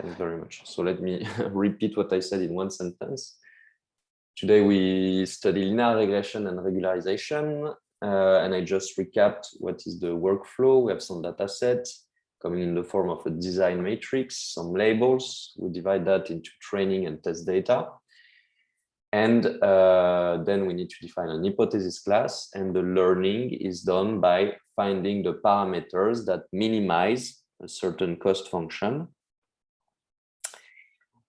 Thanks very much. So let me repeat what I said in one sentence. Today we study linear regression and regularization, and I just recapped what is the workflow. We have some data sets coming in the form of a design matrix, some labels. We divide that into training and test data. And then we need to define an hypothesis class, and the learning is done by finding the parameters that minimize a certain cost function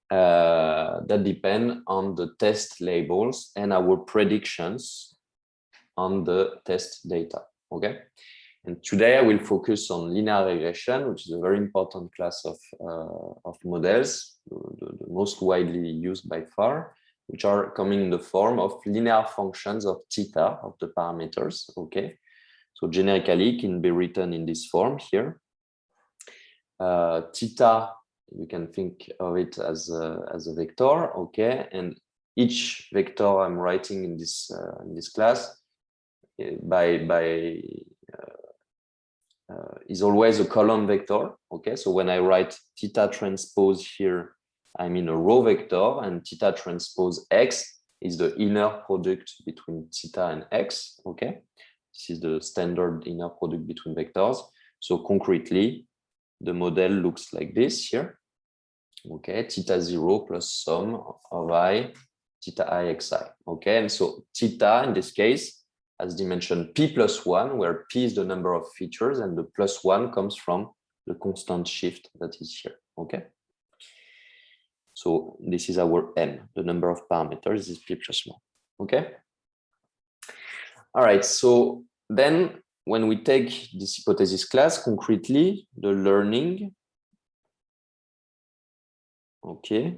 that depend on the test labels and our predictions on the test data, okay? And today I will focus on linear regression, which is a very important class of models, the most widely used by far, which are coming in the form of linear functions of theta, of the parameters, okay? So generically, it can be written in this form here. Theta, you can think of it as a vector, okay? And each vector I'm writing in this class is always a column vector, okay? So when I write theta transpose here, I mean a row vector, and theta transpose x is the inner product between theta and x, okay? This is the standard inner product between vectors. So concretely, the model looks like this here, okay? Theta 0 plus sum of I, theta I xi, okay? And so theta in this case has dimension p plus 1, where p is the number of features and the plus 1 comes from the constant shift that is here, okay? So this is our n, the number of parameters is p plus 1, okay? All right, so then when we take this hypothesis class, concretely, the learning, okay,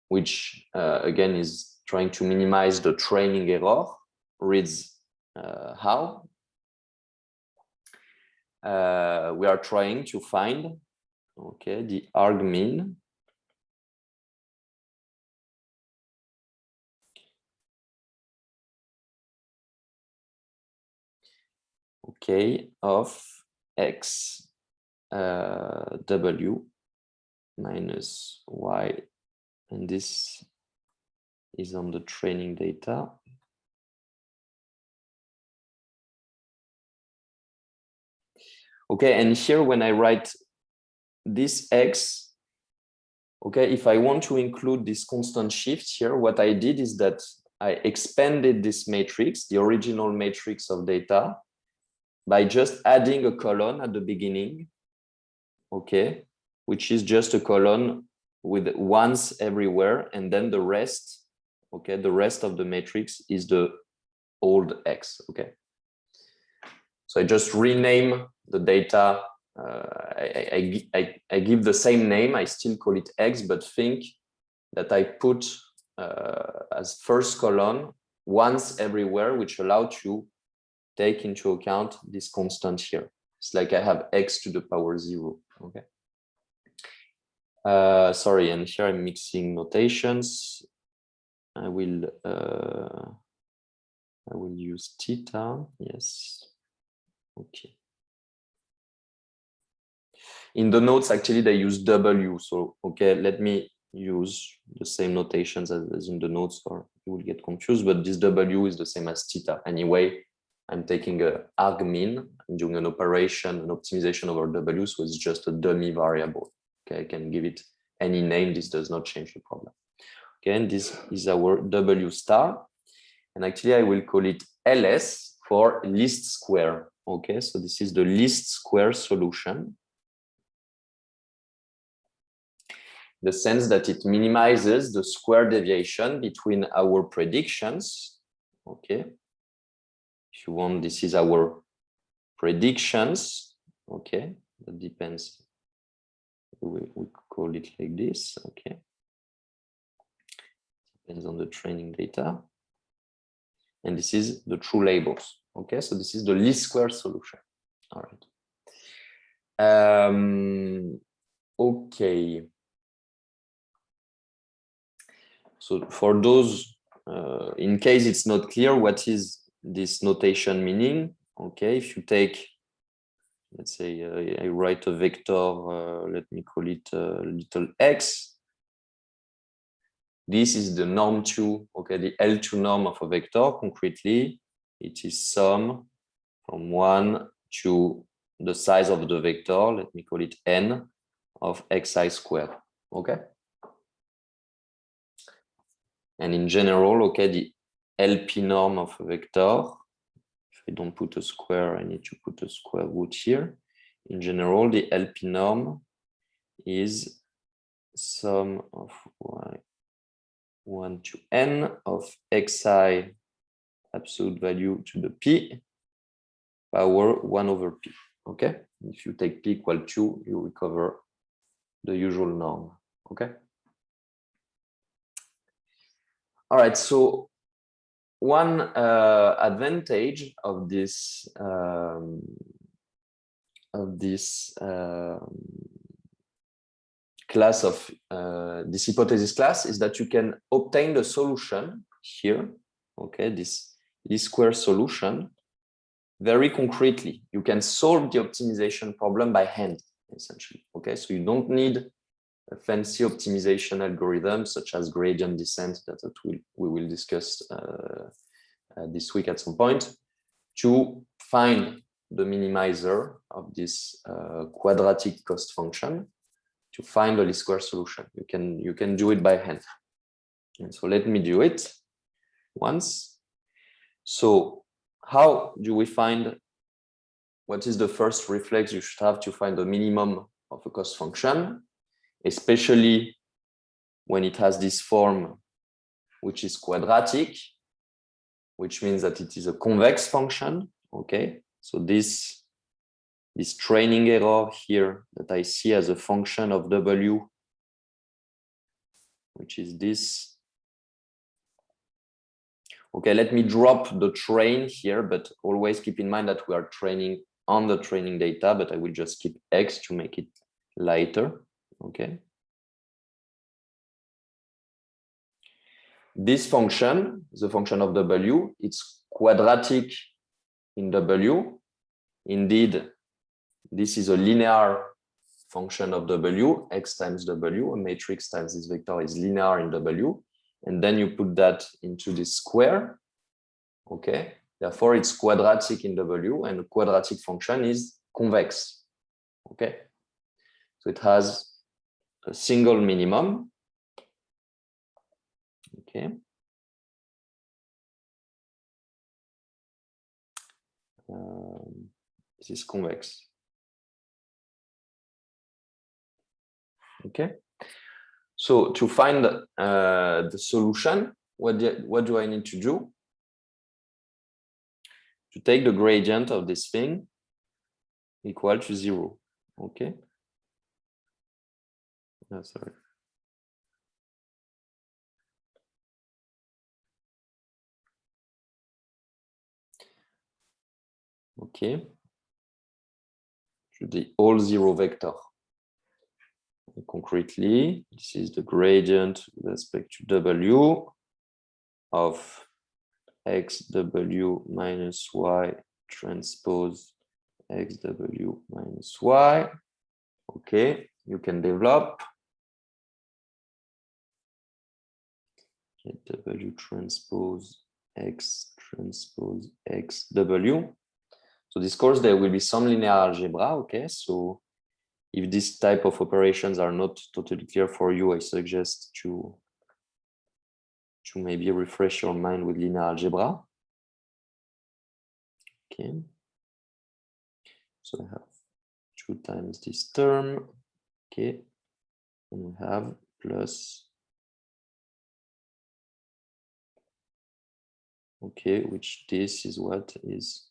which again is trying to minimize the training error, reads how? We are trying to find, okay, the argmin okay, of x w minus y, and this is on the training data. Okay, and here when I write this x, okay, if I want to include this constant shift here, what I did is that I expanded this matrix, the original matrix of data, by just adding a column at the beginning, okay, which is just a column with ones everywhere, and then the rest, okay, the rest of the matrix is the old x, okay. So I just rename the data, I give the same name, I still call it x, but think that I put as first column ones everywhere, which allow to take into account this constant here. It's like I have x to the power 0, okay? Sorry, and here I'm mixing notations. I will use theta, yes, okay. In the notes, actually, they use W, so, okay, let me use the same notations as in the notes, or you will get confused, but this W is the same as theta. Anyway, I'm taking a argmin, I'm doing an operation, an optimization over W, so it's just a dummy variable. Okay, I can give it any name, this does not change the problem. Okay, and this is our W star, and actually I will call it LS for least square. Okay, so this is the least square solution, the sense that it minimizes the square deviation between our predictions. Okay, if you want, this is our predictions. Okay, that depends. We call it like this. Okay, depends on the training data. And this is the true labels. Okay, so this is the least square solution. All right. Okay. So for those, in case it's not clear, what is this notation meaning? Okay, if you take let's say I write a vector, let me call it little x. This is the norm 2, okay, the L2 norm of a vector. Concretely, it is sum from 1 to the size of the vector, let me call it n, of xi squared, okay? And in general, okay, the LP norm of a vector, if I don't put a square, I need to put a square root here. In general, the LP norm is sum of y1 to n of xi absolute value to the p power 1 over p, okay? If you take p equal 2, you recover the usual norm, okay? All right, so one advantage of this class of this hypothesis class is that you can obtain the solution here, okay, this least square solution very concretely. You can solve the optimization problem by hand, essentially, okay? So you don't need a fancy optimization algorithm such as gradient descent that we will discuss this week at some point to find the minimizer of this quadratic cost function to find the least square solution. You can do it by hand. And so let me do it once. So how do we find, what is the first reflex you should have to find the minimum of a cost function, especially when it has this form which is quadratic, which means that it is a convex function, okay? So this training error here that I see as a function of W, which is this. Okay, let me drop the train here, but always keep in mind that we are training on the training data, but I will just keep X to make it lighter, okay? This function, the function of W, it's quadratic in W. Indeed, this is a linear function of W, X times W, a matrix times this vector is linear in W. And then you put that into this square, okay? Therefore, it's quadratic in W, and a quadratic function is convex, okay? So it has a single minimum, okay? This is convex, okay? So to find the solution, what do I need to do? To take the gradient of this thing equal to 0, okay? Oh, sorry. Okay. To the all 0 vector. And concretely, this is the gradient with respect to W of xw minus y transpose xw minus y. Okay, you can develop w transpose xw. So this course, there will be some linear algebra, okay? So if this type of operations are not totally clear for you, I suggest to maybe refresh your mind with linear algebra. Okay. So I have 2 times this term, okay, and we have plus, okay, which this is what is,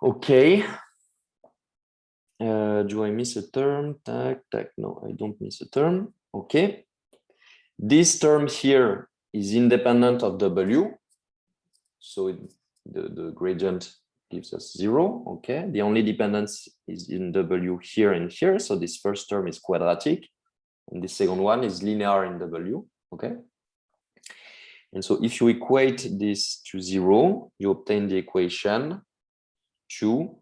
okay. Do I miss a term? No, I don't miss a term. Okay. This term here is independent of W. So the gradient gives us 0. Okay. The only dependence is in W here and here. So this first term is quadratic. And the second one is linear in W. Okay. And so if you equate this to 0, you obtain the equation 2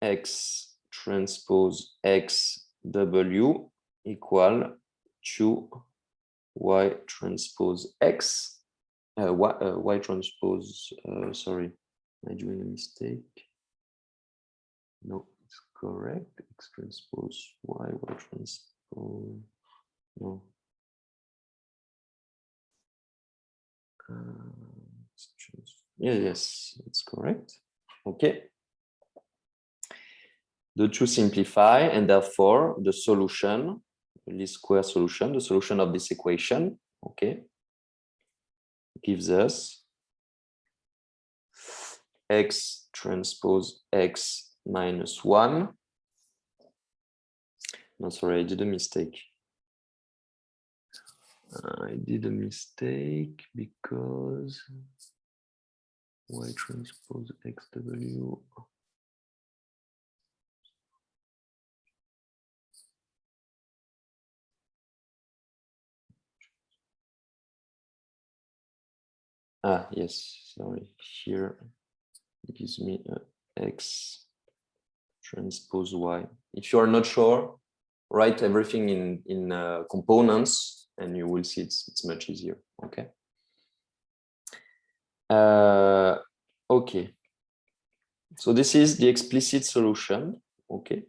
x transpose x w equal 2 y transpose x, y transpose, sorry, am I doing a mistake? No, it's correct. X transpose y, y transpose, no. Yes, it's correct. Okay. The two simplify, and therefore the solution, the least square solution, the solution of this equation, okay, gives us x transpose x minus 1. No, sorry, I did a mistake. I did a mistake because y transpose xw. Ah, yes, sorry. Here it gives me x transpose y. If you are not sure, write everything in components, and you will see it's much easier. Okay. Okay. So this is the explicit solution. Okay.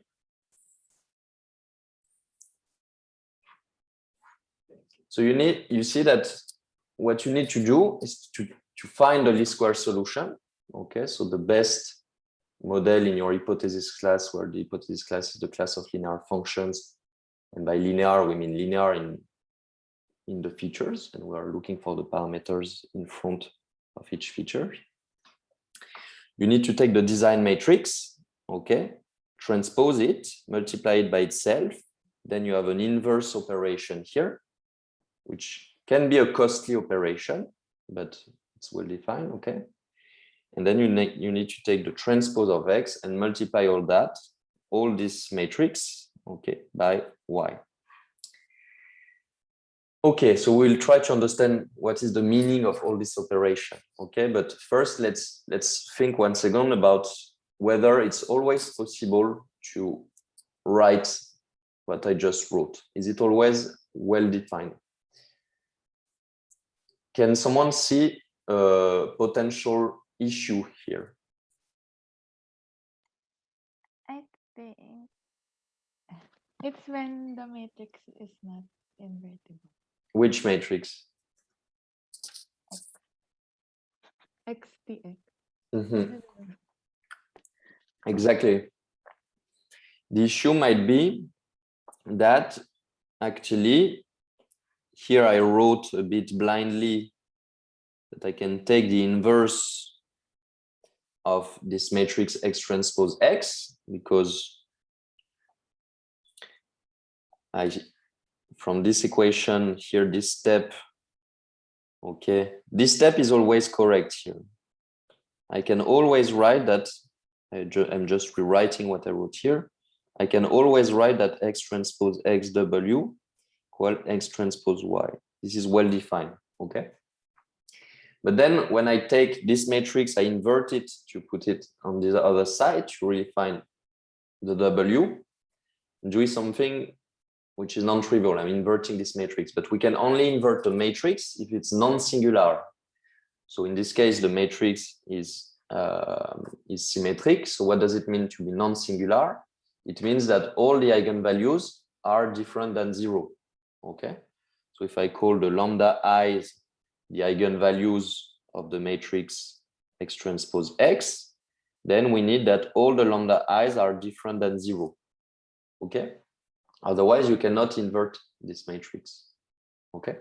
So you see that what you need to do is to find the least square solution. Okay. So the best model in your hypothesis class, where the hypothesis class is the class of linear functions, and by linear we mean linear in the features, and we are looking for the parameters in front of each feature. You need to take the design matrix, okay, transpose it, multiply it by itself, then you have an inverse operation here, which can be a costly operation, but it's well defined, okay. And then you need to take the transpose of x and multiply all this matrix, okay, by y. Okay, so we'll try to understand what is the meaning of all this operation, okay? But first, let's think once again about whether it's always possible to write what I just wrote. Is it always well defined? Can someone see a potential issue here? I think it's when the matrix is not invertible. Which matrix? X dx. Mm-hmm. Exactly. The issue might be that actually here I wrote a bit blindly that I can take the inverse of this matrix X transpose X, because from this equation here, this step, okay, this step is always correct here. I can always write that, I'm just rewriting what I wrote here. I can always write that X transpose XW equal X transpose Y. This is well defined, okay? But then when I take this matrix, I invert it to put it on the other side to really find the W, doing something which is non-trivial. I'm inverting this matrix, but we can only invert the matrix if it's non-singular. So in this case, the matrix is symmetric. So what does it mean to be non-singular? It means that all the eigenvalues are different than 0. Okay. So if I call the lambda i's the eigenvalues of the matrix X transpose X, then we need that all the lambda i's are different than 0. Okay. Otherwise, you cannot invert this matrix. Okay.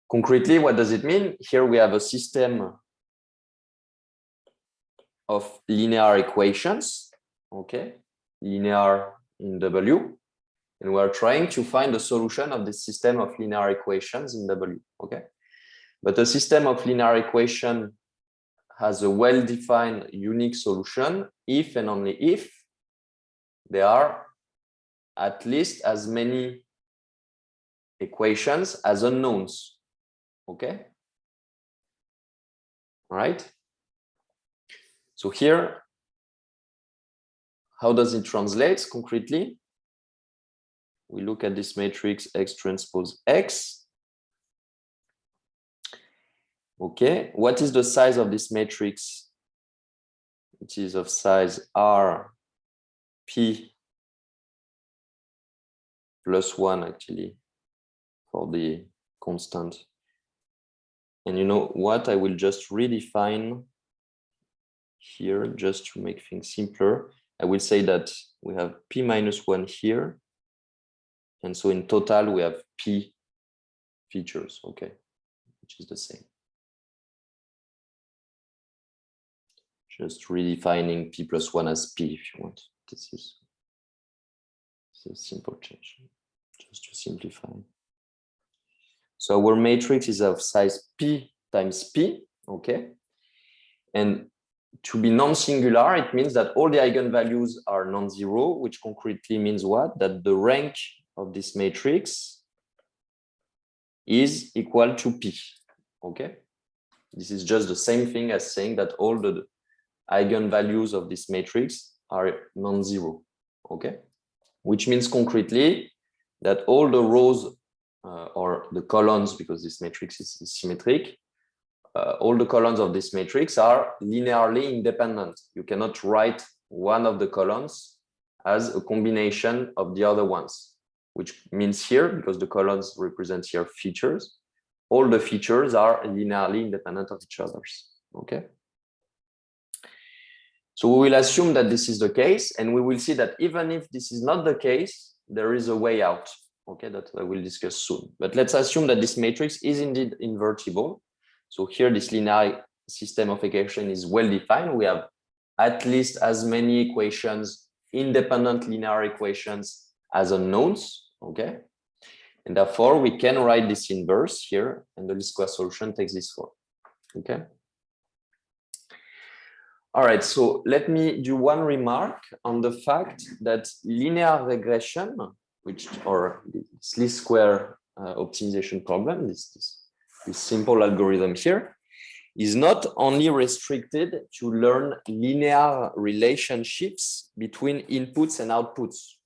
Concretely, what does it mean? Here we have a system of linear equations, okay, linear in W, and we are trying to find the solution of this system of linear equations in W, okay? But a system of linear equation has a well-defined unique solution if and only if there are at least as many equations as unknowns. Okay. All right. So here, how does it translate concretely? We look at this matrix X transpose X. Okay, what is the size of this matrix? It is of size R P plus 1 actually for the constant. And you know what? I will just redefine here just to make things simpler. I will say that we have P minus 1 here. And so in total, we have P features, okay, which is the same. Just redefining P plus 1 as P if you want. This is a simple change, just to simplify. So our matrix is of size P times P, okay? And to be non-singular, it means that all the eigenvalues are non-zero, which concretely means what? That the rank of this matrix is equal to P, okay? This is just the same thing as saying that all the eigenvalues of this matrix are non-zero, okay? Which means concretely that all the rows or the columns, because this matrix is symmetric, all the columns of this matrix are linearly independent. You cannot write one of the columns as a combination of the other ones, which means here, because the columns represent here features, all the features are linearly independent of each other, okay? So we will assume that this is the case, and we will see that even if this is not the case, there is a way out, okay, that I will discuss soon. But let's assume that this matrix is indeed invertible. So here, this linear system of equation is well defined. We have at least as many equations, independent linear equations as unknowns, okay? And therefore, we can write this inverse here, and the least square solution takes this form, okay? All right, so let me do one remark on the fact that linear regression, or this least square optimization problem, this simple algorithm here, is not only restricted to learn linear relationships between inputs and outputs.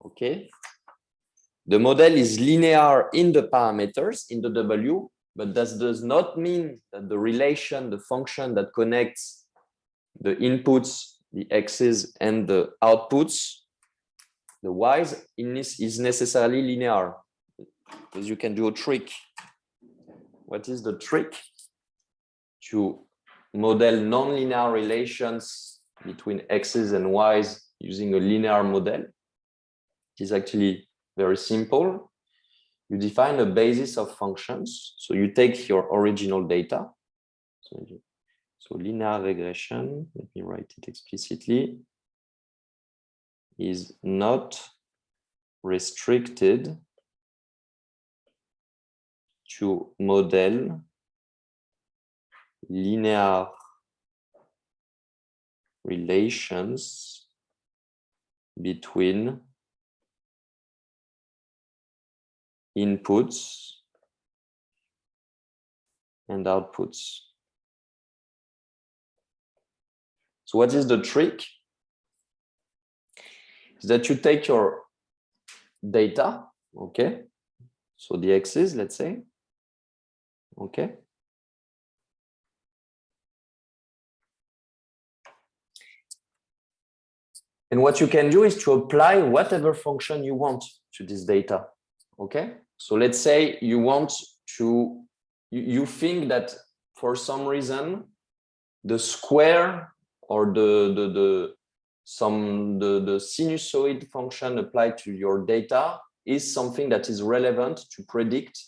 Okay, the model is linear in the parameters, in the W, but that does not mean that the relation, the function that connects the inputs, the X's and the outputs, the Y's, is necessarily linear. Because you can do a trick. What is the trick? To model nonlinear relations between X's and Y's using a linear model. It is actually very simple. You define a basis of functions. So you take your original data. So linear regression, let me write it explicitly, is not restricted to model linear relations between inputs and outputs. So what is the trick? Is that you take your data, okay? So the X's, let's say, okay? And what you can do is to apply whatever function you want to this data, okay? So let's say you want to, you think that for some reason, the square or the sinusoid function applied to your data is something that is relevant to predict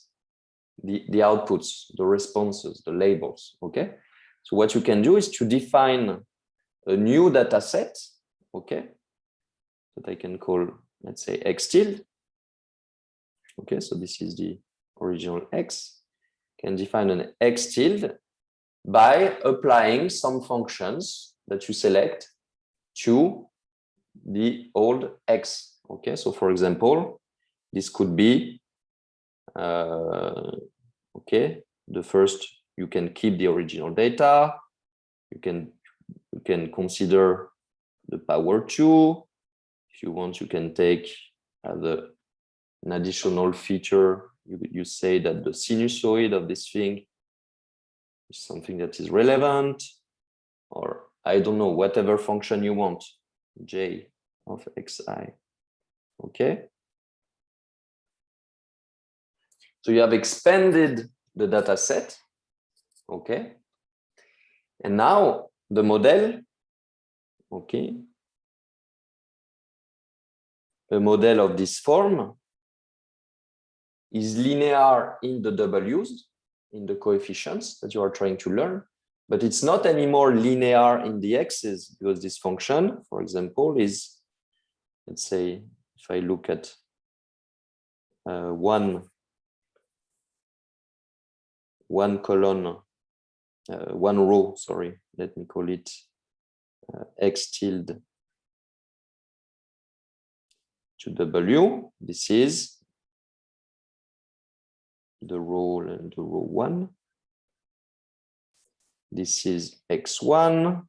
the outputs, the responses, the labels, okay? So what you can do is to define a new data set, okay, that I can call, let's say, X tilde. Okay, so this is the original X. Can define an X tilde by applying some functions that you select to the old X. Okay, so for example, this could be, okay, the first, you can keep the original data. You can consider the power 2. If you want, you can take an additional feature. You say that the sinusoid of this thing is something that is relevant, or I don't know, whatever function you want, j of xi. Okay. So you have expanded the data set. Okay. And now the model, okay, a model of this form is linear in the W's, in the coefficients that you are trying to learn, but it's not anymore linear in the X's, because this function, for example, is, let's say, if I look at one column, one row, sorry, let me call it X tilde to W. This is the row and the row 1. This is X1,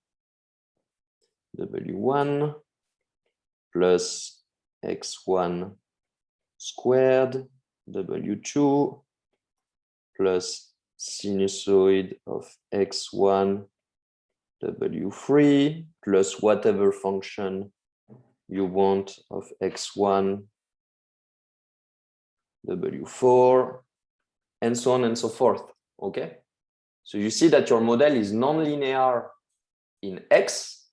W1 plus X1 squared, W2 plus sinusoid of X1, W3 plus whatever function you want of X1, W4, and so on and so forth. Okay. So you see that your model is nonlinear in X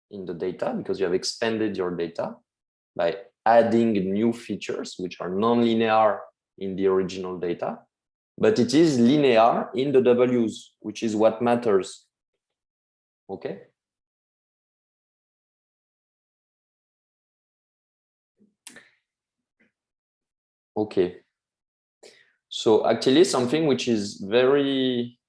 in the data, because you have expanded your data by adding new features which are nonlinear in the original data, but it is linear in the W's, which is what matters. Okay. Okay. So actually something which is very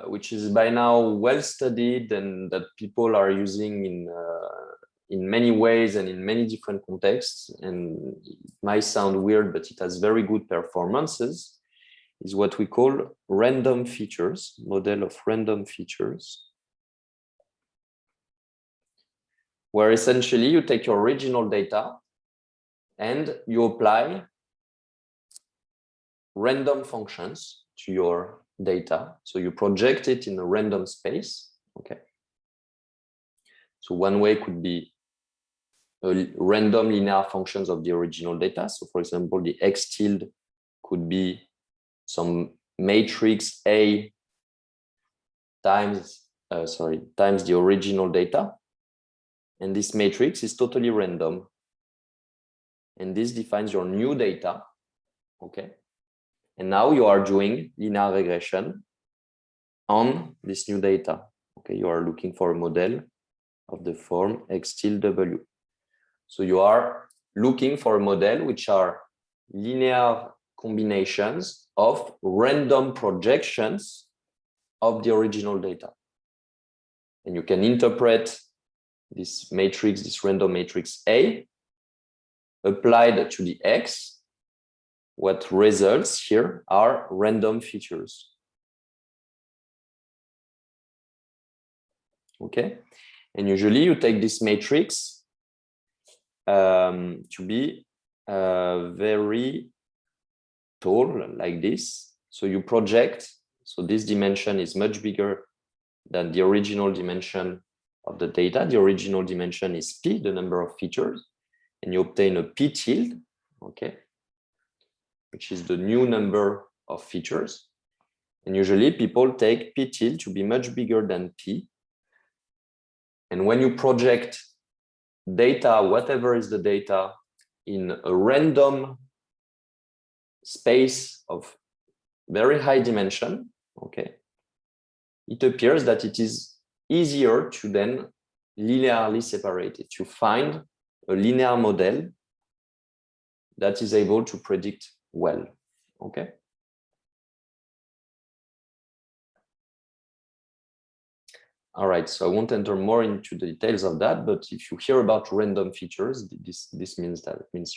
which is by now well studied and that people are using in many ways and in many different contexts, and it might sound weird, but it has very good performances, is what we call random features, model of random features, where essentially you take your original data and you apply random functions to your data. So you project it in a random space. Okay. So one way could be random linear functions of the original data. So for example, the X tilde could be some matrix A times the original data. And this matrix is totally random. And this defines your new data. Okay. And now you are doing linear regression on this new data. Okay, you are looking for a model of the form X tilde W. So you are looking for a model which are linear combinations of random projections of the original data. And you can interpret this matrix, this random matrix A, applied to the X. What results here are random features. Okay, and usually you take this matrix to be very tall, like this. So you project, so this dimension is much bigger than the original dimension of the data. The original dimension is P, the number of features, and you obtain a P tilde, okay, which is the new number of features. And usually people take P tilde to be much bigger than P. And when you project data, whatever is the data, in a random space of very high dimension, okay, it appears that it is easier to then linearly separate it, to find a linear model that is able to predict well, okay? All right, so I won't enter more into the details of that, but if you hear about random features, this means that it means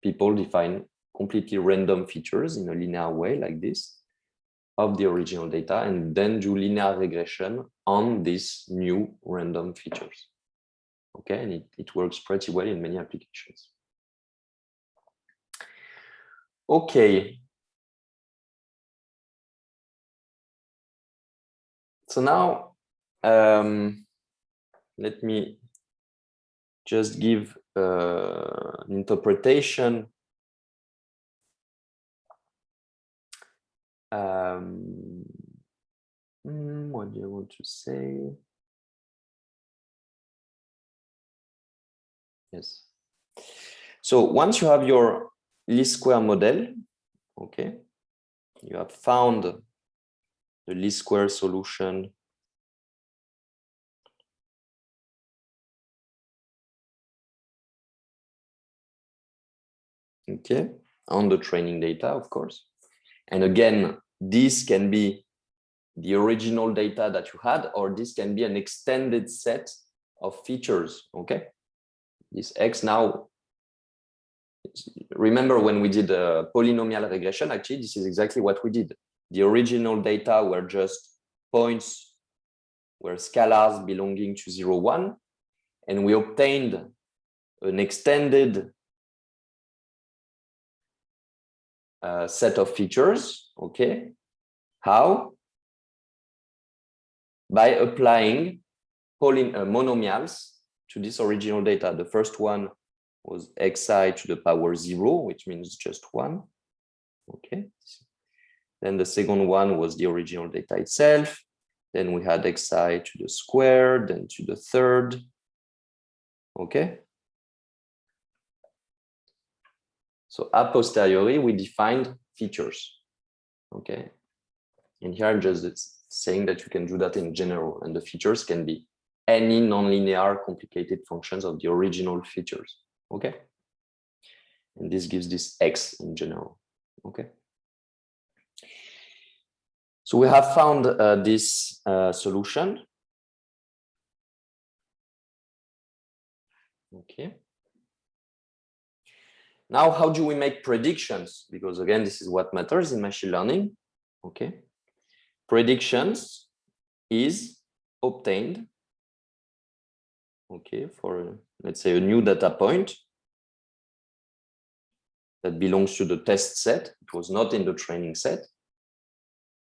people define completely random features in a linear way like this of the original data and then do linear regression on these new random features. Okay, and it works pretty well in many applications. Okay. So now, let me just give an interpretation. What do I want to say? Yes. So once you have your least square model, okay, you have found the least square solution okay, on the training data, of course. And again, this can be the original data that you had, or this can be an extended set of features, okay? This X now, remember when we did a polynomial regression, actually, this is exactly what we did. The original data were just points, were scalars belonging to 0, 1, and we obtained an extended set of features, okay? How? By applying monomials to this original data. The first one was xi to the power 0, which means just 1, okay? Then the second one was the original data itself. Then we had xi to the square, then to the third, okay? So a posteriori, we defined features, okay? And here I'm just saying that you can do that in general, and the features can be any nonlinear complicated functions of the original features, okay? And this gives this X in general, okay? So we have found this solution, okay? Now, how do we make predictions? Because again, this is what matters in machine learning, okay? Predictions is obtained, okay, for, let's say, a new data point that belongs to the test set. It was not in the training set.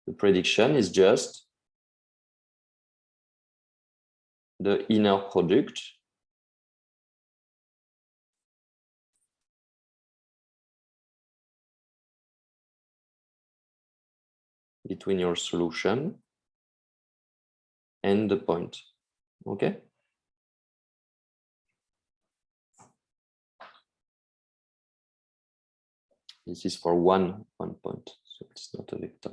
The prediction is just the inner product between your solution and the point, okay? This is for one point, so it's not a vector.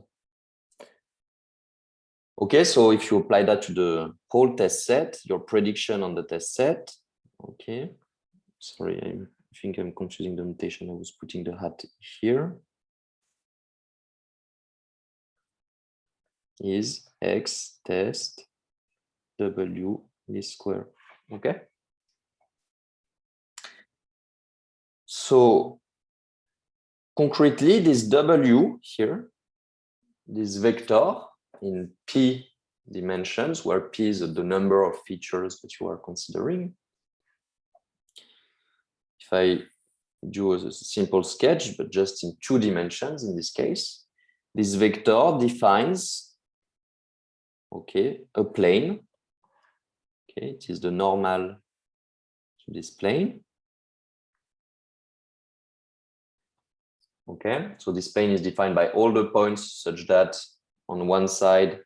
Okay, so if you apply that to the whole test set, your prediction on the test set, okay, sorry, I think I'm confusing the notation. I was putting the hat here. Is X test W least square, okay? So concretely, this W here, this vector in P dimensions, where P is the number of features that you are considering. If I do a simple sketch, but just in 2 dimensions in this case, this vector defines, okay, a plane. Okay, it is the normal to this plane. Okay, so this plane is defined by all the points such that on one side,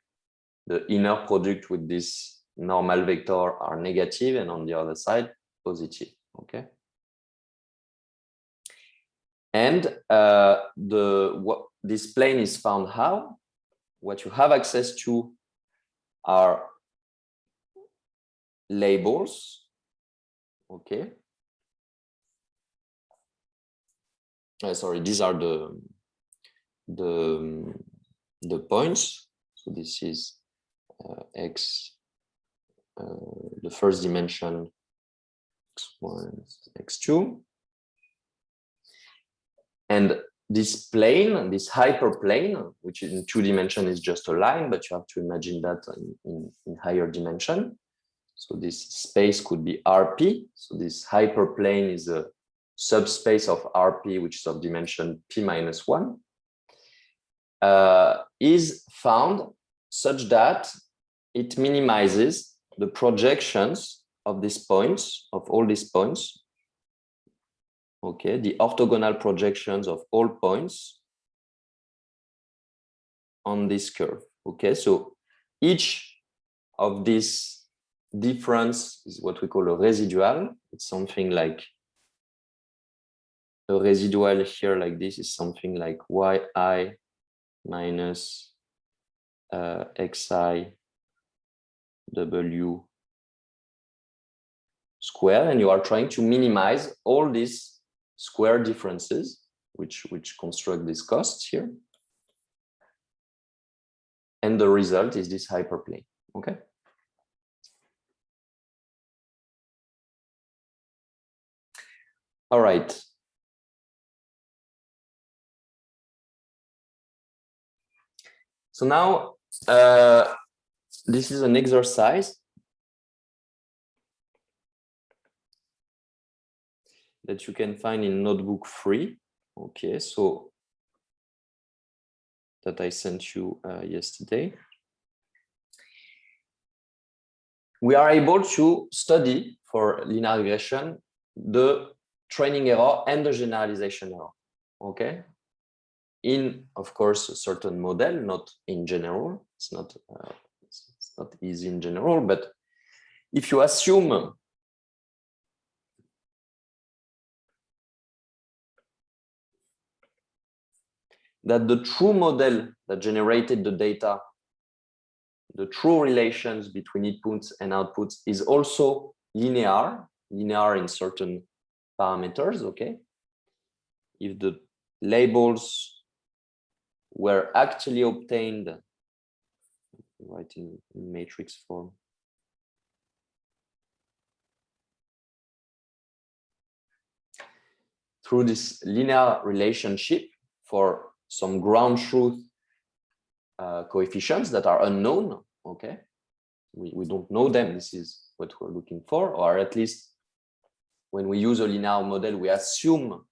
the inner product with this normal vector are negative, and on the other side, positive, okay? And this plane is found how? What you have access to are labels, okay? Sorry, these are the points. So this is X the first dimension x1, x2. And this plane, this hyperplane, which in 2 dimensions is just a line, but you have to imagine that in higher dimension. So this space could be RP. So this hyperplane is a subspace of RP, which is of dimension p-1, is found such that it minimizes the projections of these points, of all these points, okay, the orthogonal projections of all points on this curve, okay? So each of these difference is what we call a residual. It's something like a residual here like this is something like yi minus xi w square, and you are trying to minimize all these square differences which construct this cost here, and the result is this hyperplane. Okay, all right. So now this is an exercise that you can find in notebook 3. Okay, so that I sent you yesterday. We are able to study for linear regression the training error and the generalization error. Okay, in, of course, a certain model, not in general. It's not easy in general, but if you assume that the true model that generated the data, the true relations between inputs and outputs, is also linear in certain parameters, okay? If the labels were actually obtained, write in matrix form, through this linear relationship for some ground truth coefficients that are unknown, okay? We don't know them. This is what we're looking for, or at least when we use a linear model, we assume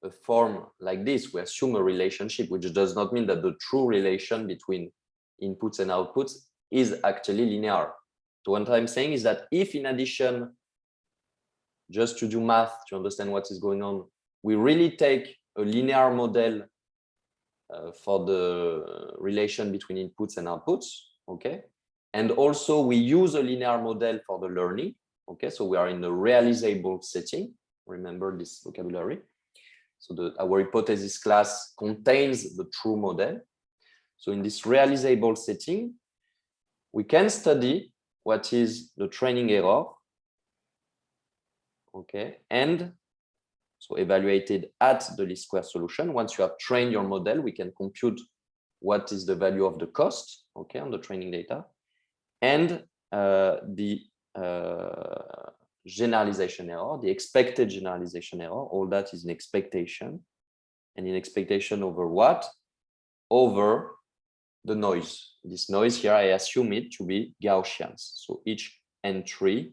a form like this. We assume a relationship, which does not mean that the true relation between inputs and outputs is actually linear. So what I'm saying is that if, in addition, just to do math, to understand what is going on, we really take a linear model for the relation between inputs and outputs, okay? And also we use a linear model for the learning, okay? So we are in a realizable setting. Remember this vocabulary. So our hypothesis class contains the true model. So in this realizable setting, we can study what is the training error, okay? And so evaluated at the least square solution. Once you have trained your model, we can compute what is the value of the cost, okay, on the training data, and the generalization error, the expected generalization error. All that is an expectation, and in expectation over what? Over the noise. This noise here, I assume it to be Gaussian. So each entry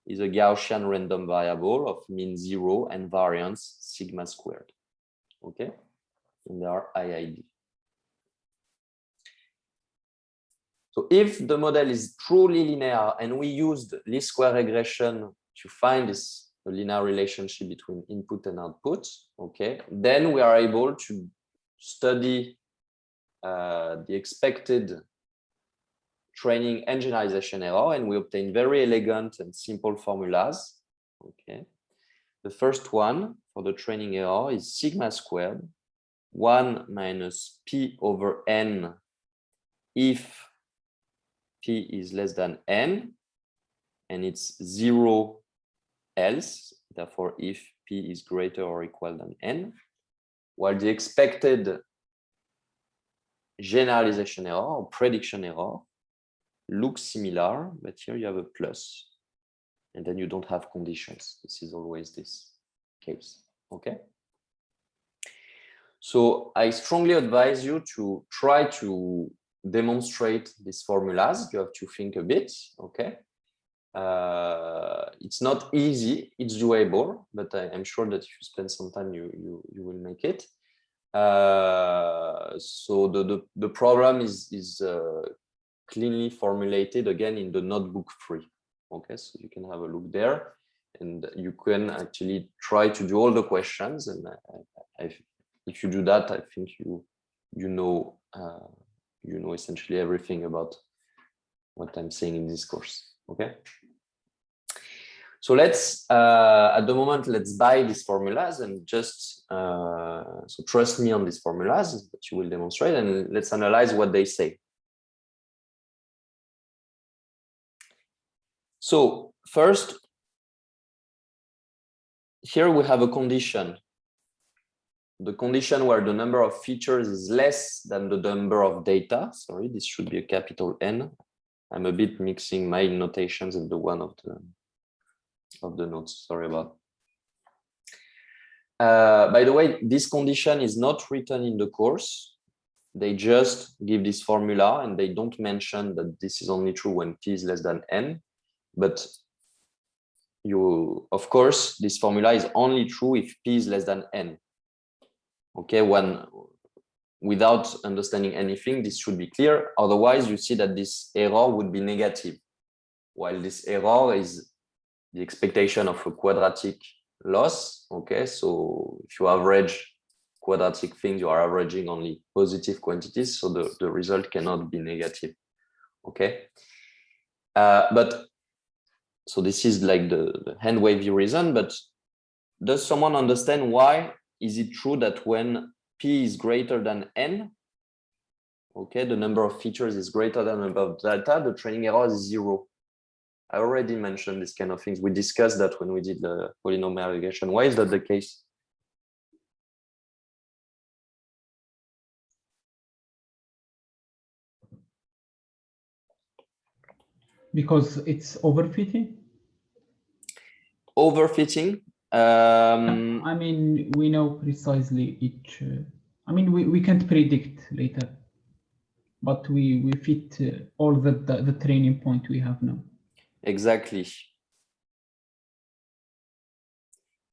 is a Gaussian random variable of mean 0 and variance sigma squared. Okay, and there are IID. So if the model is truly linear and we used least square regression to find this linear relationship between input and output, okay, then we are able to study the expected training and generalization error, and we obtain very elegant and simple formulas. Okay, the first one for the training error is sigma squared 1 minus p over n if p is less than n, and it's 0 else, therefore if p is greater or equal than n, while the expected generalization error or prediction error looks similar, but here you have a plus. And then you don't have conditions. This is always this case, okay? So I strongly advise you to try to demonstrate these formulas. You have to think a bit, okay? It's not easy, it's doable, but I'm sure that if you spend some time, you will make it. So the problem is cleanly formulated again in the notebook 3. Okay, so you can have a look there, and you can actually try to do all the questions. And if you do that, I think you know essentially everything about what I'm saying in this course. Okay. So let's at the moment let's buy these formulas and just so trust me on these formulas that you will demonstrate, and let's analyze what they say. So first, here we have a condition. The condition where the number of features is less than the number of data. Sorry, this should be a capital N. I'm a bit mixing my notations and the one of the notes. Sorry about. By the way, this condition is not written in the course. They just give this formula and they don't mention that this is only true when p is less than n. But of course, this formula is only true if p is less than n. Okay, without understanding anything, this should be clear. Otherwise, you see that this error would be negative, while this error is the expectation of a quadratic loss. Okay, so if you average quadratic things, you are averaging only positive quantities, so the result cannot be negative. Okay, but so this is like the hand wavy reason, but does someone understand why is it true that when p is greater than n, okay, the number of features is greater than the number of data, the training error is 0? I already mentioned this kind of things. We discussed that when we did the polynomial regression. Why is that the case? Because it's overfitting. Overfitting. I mean, we know precisely each. I mean, we can't predict later, but we fit all the training point we have now. Exactly.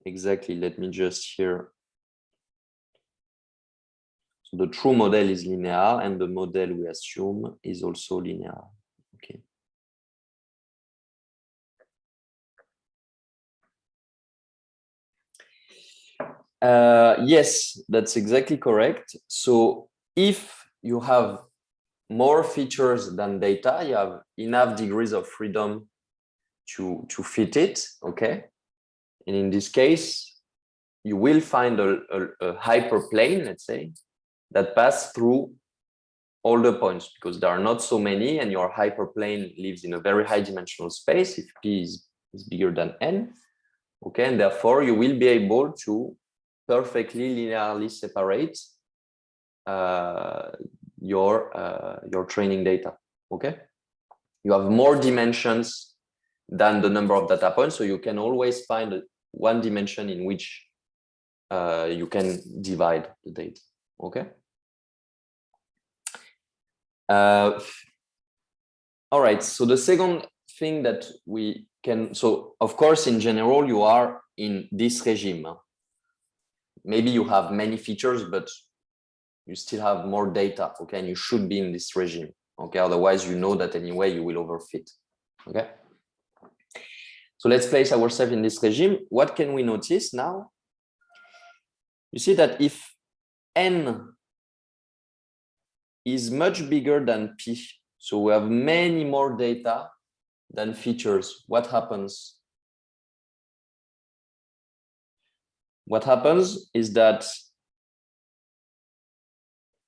Exactly. Let me just here. So the true model is linear, and the model we assume is also linear. Okay. Yes, that's exactly correct. So if you have more features than data, you have enough degrees of freedom to fit it, okay? And in this case, you will find a hyperplane, let's say, that pass through all the points because there are not so many, and your hyperplane lives in a very high dimensional space if p is bigger than n, okay? And therefore, you will be able to perfectly linearly separate your training data, okay? You have more dimensions than the number of data points, so you can always find one dimension in which you can divide the data, okay? All right, so the second thing that we can, so of course, in general, you are in this regime. Maybe you have many features, but you still have more data, okay? And you should be in this regime, okay? Otherwise, you know that anyway, you will overfit, okay? So let's place ourselves in this regime. What can we notice now? You see that if n is much bigger than p, so we have many more data than features, what happens? What happens is that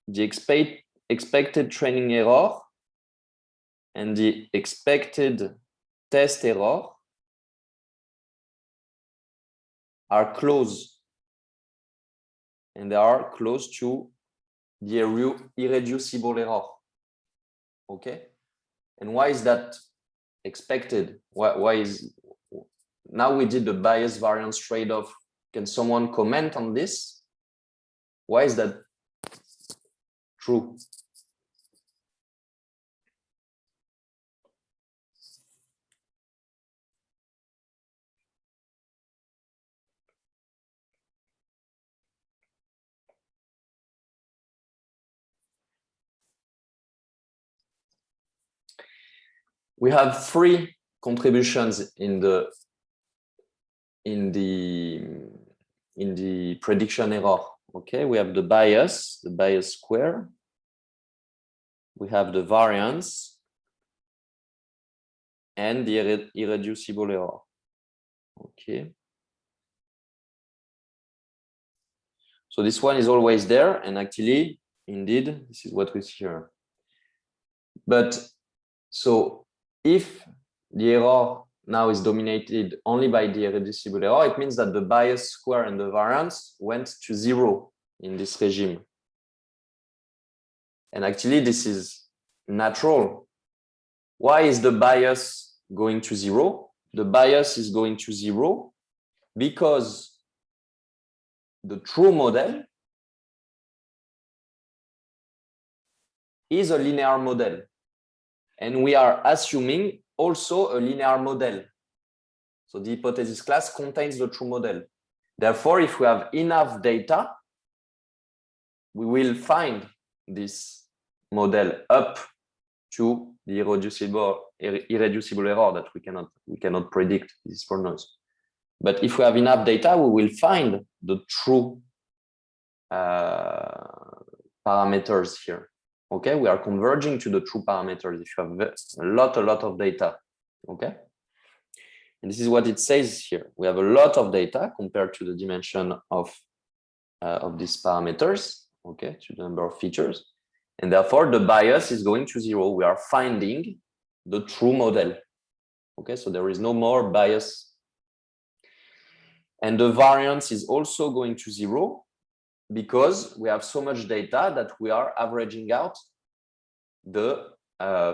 the expected training error and the expected test error are close, and they are close to the irreducible error, okay? And why is that expected? Why is, now we did the bias variance trade-off. Can someone comment on this? Why is that true? We have three contributions in the prediction error. Okay, we have the bias square. We have the variance and the irreducible error. Okay. So this one is always there, and actually, indeed, this is what we see here. But so if the error now is dominated only by the irreducible error, it means that the bias square and the variance went to 0 in this regime. And actually, this is natural. Why is the bias going to 0? The bias is going to 0 because the true model is a linear model. And we are assuming also a linear model. So the hypothesis class contains the true model. Therefore, if we have enough data, we will find this model up to the irreducible error that we cannot predict. This is for noise. But if we have enough data, we will find the true parameters here. Okay, we are converging to the true parameters if you have a lot of data. Okay, and this is what it says here. We have a lot of data compared to the dimension of these parameters. Okay, to the number of features, and therefore the bias is going to 0. We are finding the true model. Okay, so there is no more bias, and the variance is also going to 0. Because we have so much data that we are averaging out the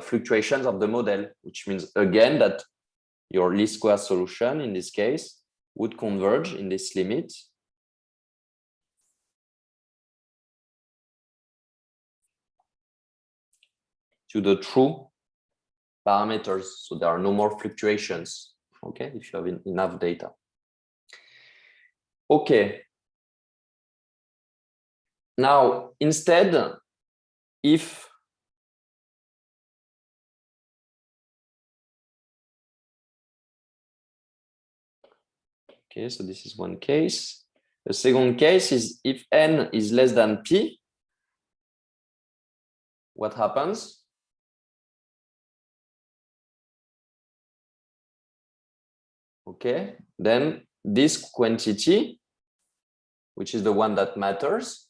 fluctuations of the model, which means again that your least square solution in this case would converge in this limit to the true parameters. So there are no more fluctuations, okay, if you have enough data. Okay. Now, instead, if okay, so this is one case. The second case is if n is less than p, what happens? Okay, then this quantity, which is the one that matters,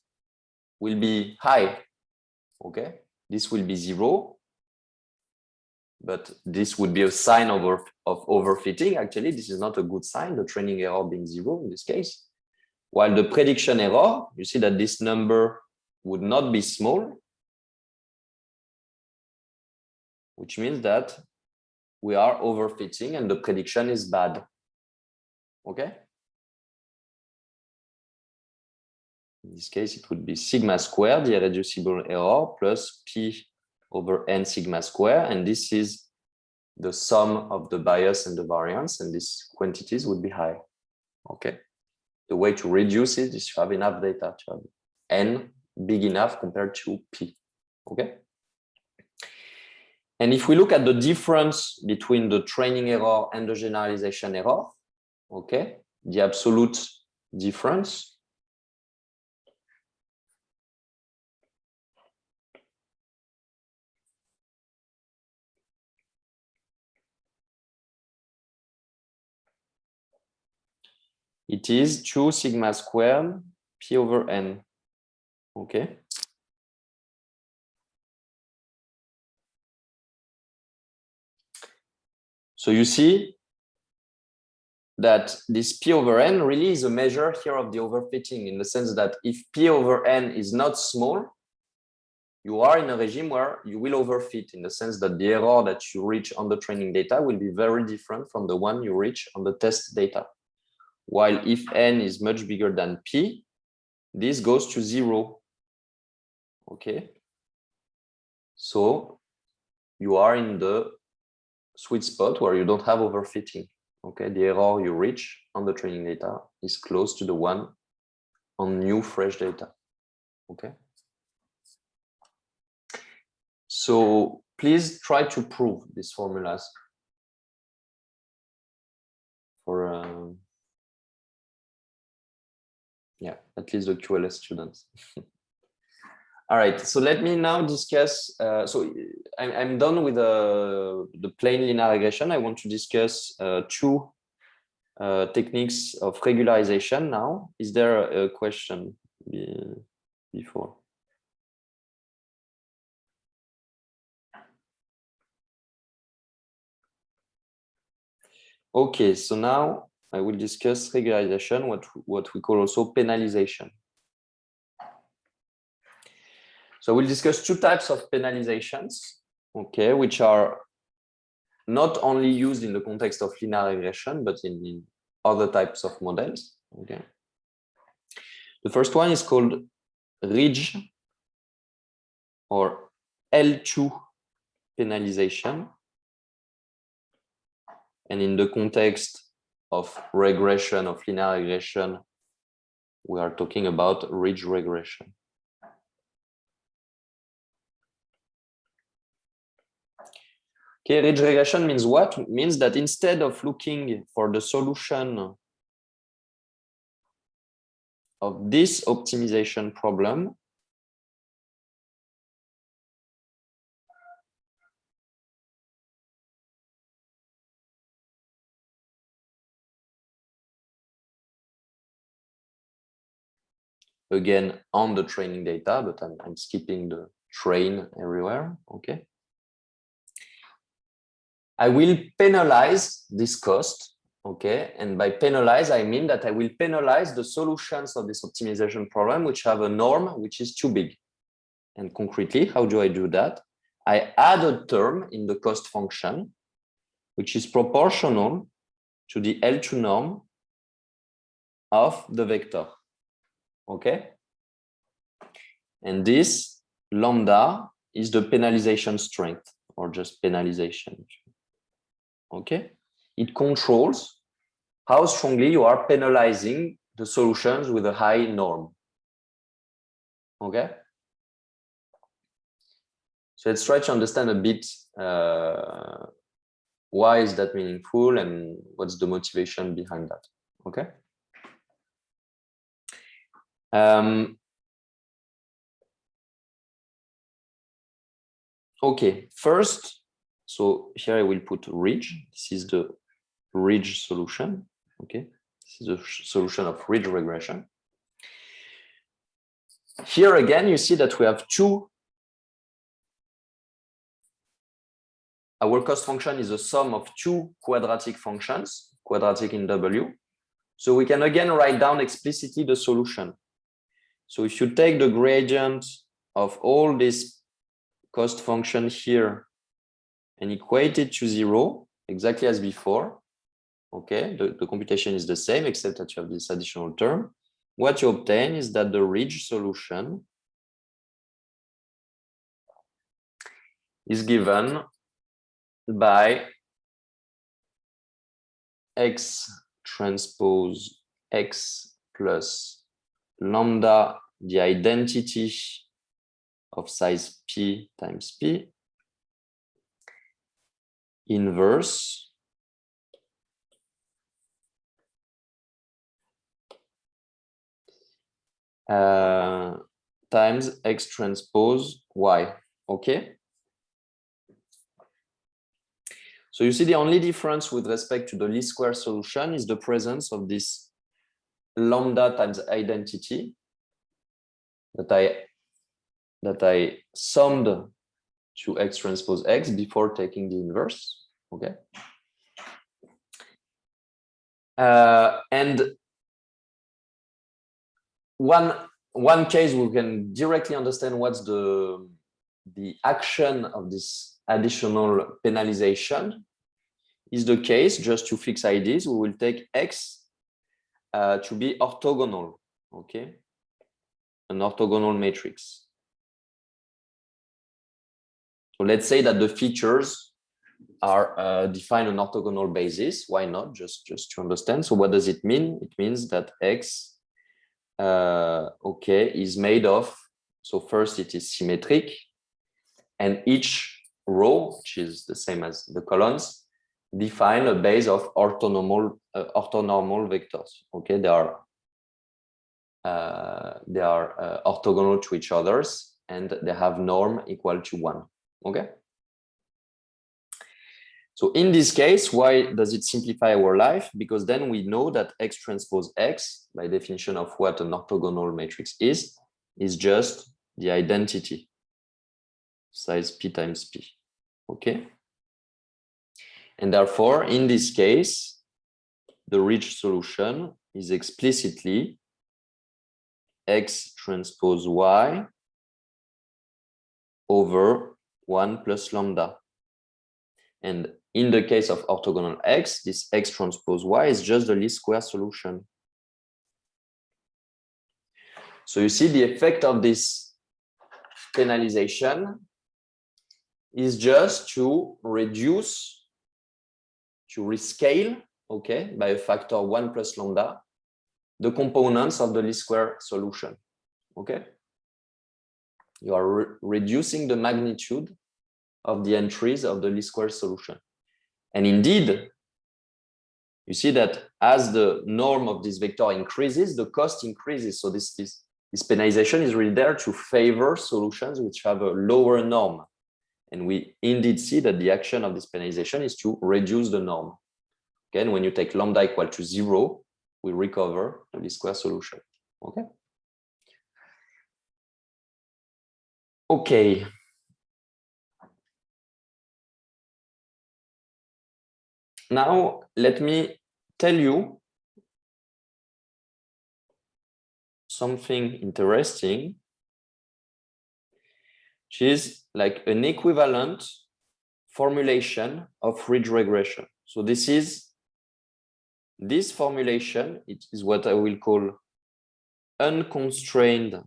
will be high. Okay, this will be 0, but this would be a sign of overfitting. Actually, this is not a good sign, the training error being 0 in this case. While the prediction error, you see that this number would not be small, which means that we are overfitting and the prediction is bad. Okay? In this case, it would be sigma squared, the irreducible error, plus p over n sigma square. And this is the sum of the bias and the variance, and these quantities would be high. Okay. The way to reduce it is to have enough data, to have n big enough compared to p. Okay. And if we look at the difference between the training error and the generalization error, okay, the absolute difference, it is 2 sigma squared p over n. Okay. So you see that this p over n really is a measure here of the overfitting, in the sense that if p over n is not small, you are in a regime where you will overfit, in the sense that the error that you reach on the training data will be very different from the one you reach on the test data. While if n is much bigger than p, this goes to 0. Okay. So you are in the sweet spot where you don't have overfitting. Okay, the error you reach on the training data is close to the one on new fresh data. Okay. So please try to prove these formulas for yeah, at least the QLS students. All right, so let me now discuss. So I'm done with the plain linear regression. I want to discuss two techniques of regularization now. Is there a question before? Okay, so now I will discuss regularization, what we call also penalization. So we'll discuss two types of penalizations, okay, which are not only used in the context of linear regression, but in other types of models. Okay. The first one is called ridge or L2 penalization. And in the context of regression, of linear regression, we are talking about ridge regression. Okay, ridge regression means what? It means that instead of looking for the solution of this optimization problem, again on the training data, but I'm skipping the train everywhere. Okay. I will penalize this cost. Okay. And by penalize, I mean that I will penalize the solutions of this optimization problem which have a norm which is too big. And concretely, how do I do that? I add a term in the cost function which is proportional to the L2 norm of the vector. Okay. And this lambda is the penalization strength, or just penalization. Okay. It controls how strongly you are penalizing the solutions with a high norm. Okay. So let's try to understand a bit why is that meaningful and what's the motivation behind that. Okay. Okay, first, so here I will put ridge. This is the ridge solution. Okay, this is the solution of ridge regression. Here again, you see that we have two. Our cost function is a sum of two quadratic functions, quadratic in W. So we can again write down explicitly the solution. So if you take the gradient of all this cost function here and equate it to 0, exactly as before. Okay, the computation is the same, except that you have this additional term. What you obtain is that the ridge solution is given by X transpose X plus lambda, the identity of size P times P, inverse times X transpose Y. Okay. So you see the only difference with respect to the least square solution is the presence of this lambda times identity that I summed to X transpose X before taking the inverse. Okay. And one case we can directly understand what's the the action of this additional penalization is the case, just to fix IDs, we will take X to be orthogonal, okay? An orthogonal matrix. So let's say that the features are defined on orthogonal basis. Why not? Just to understand. So what does it mean? It means that X, okay, is made of, so first it is symmetric, and each row, which is the same as the columns, define a base of orthonormal vectors. Okay, they are orthogonal to each others, and they have norm equal to 1. Okay. So in this case, why does it simplify our life? Because then we know that X transpose X, by definition of what an orthogonal matrix is just the identity size P times P. Okay. And therefore, in this case, the rich solution is explicitly X transpose Y over 1 plus lambda. And in the case of orthogonal X, this X transpose Y is just the least square solution. So you see the effect of this penalization is just to reduce, to rescale, okay, by a factor 1 plus lambda, the components of the least square solution, okay? You are reducing the magnitude of the entries of the least square solution. And indeed, you see that as the norm of this vector increases, the cost increases. So this penalization is really there to favor solutions which have a lower norm. And we indeed see that the action of this penalization is to reduce the norm. Again, when you take lambda equal to 0, we recover the least square solution. Okay. Okay. Now, let me tell you something interesting, which is like an equivalent formulation of ridge regression. So this formulation, it is what I will call unconstrained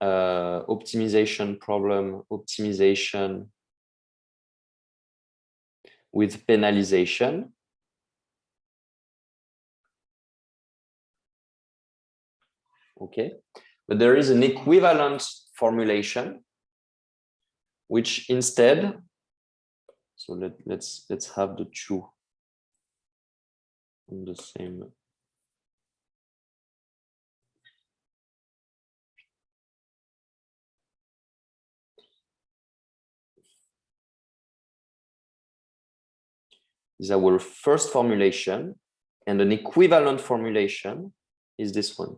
optimization problem, optimization with penalization. Okay, but there is an equivalent formulation which instead, so let's have the two on the same. Is our first formulation, and an equivalent formulation is this one.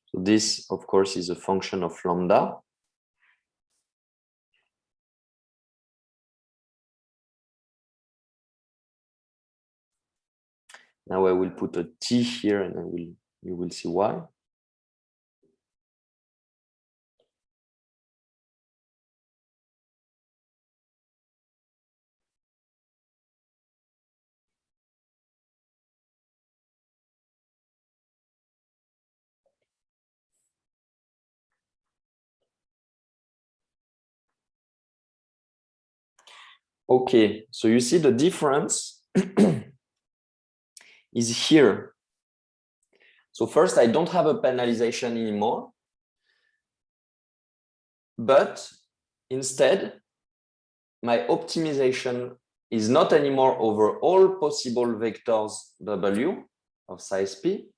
So this, of course, is a function of lambda. Now I will put a T here, and you will see why. Okay, so you see the difference is here. So first, I don't have a penalization anymore, but instead, my optimization is not anymore over all possible vectors W of size P,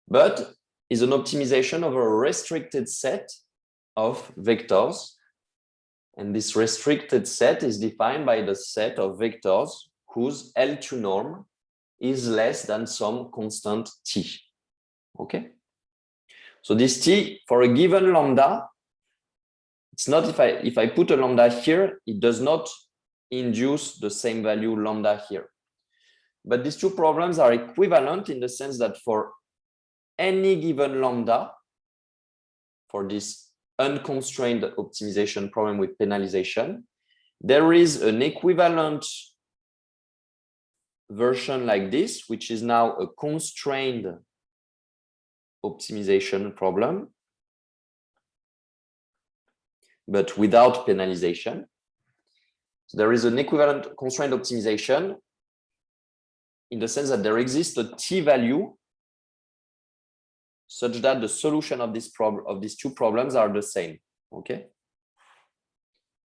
but is an optimization over a restricted set of vectors. And this restricted set is defined by the set of vectors whose L2 norm is less than some constant T. Okay. So this T for a given lambda, it's not if I put a lambda here, it does not induce the same value lambda here. but these two problems are equivalent in the sense that for any given lambda, for this unconstrained optimization problem with penalization, there is an equivalent version like this, which is now a constrained optimization problem, but without penalization. So there is an equivalent constrained optimization in the sense that there exists a t-value such that the solution of this problem of these two problems are the same. Okay.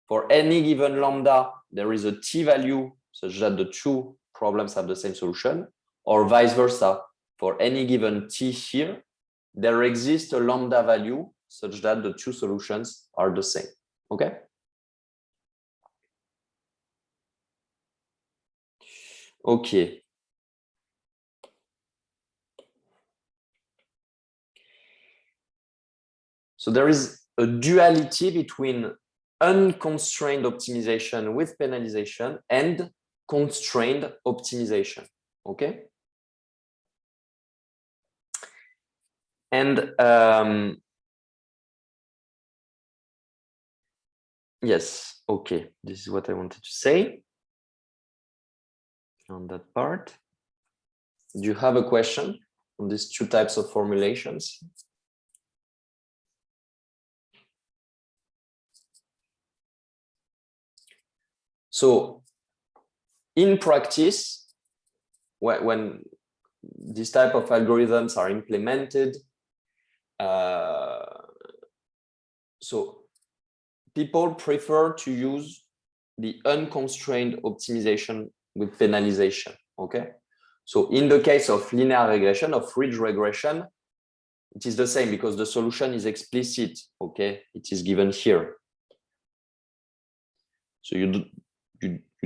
For any given lambda, there is a t-value such that the two problems have the same solution, or vice versa. For any given t here, there exists a lambda value such that the two solutions are the same. Okay. Okay. So there is a duality between unconstrained optimization with penalization and constrained optimization. Okay. And yes, okay, this is what I wanted to say on that part. Do you have a question on these two types of formulations? So in practice, when these type of algorithms are implemented, so people prefer to use the unconstrained optimization with penalization. Okay. So in the case of linear regression, of ridge regression, it is the same because the solution is explicit. Okay. It is given here. So you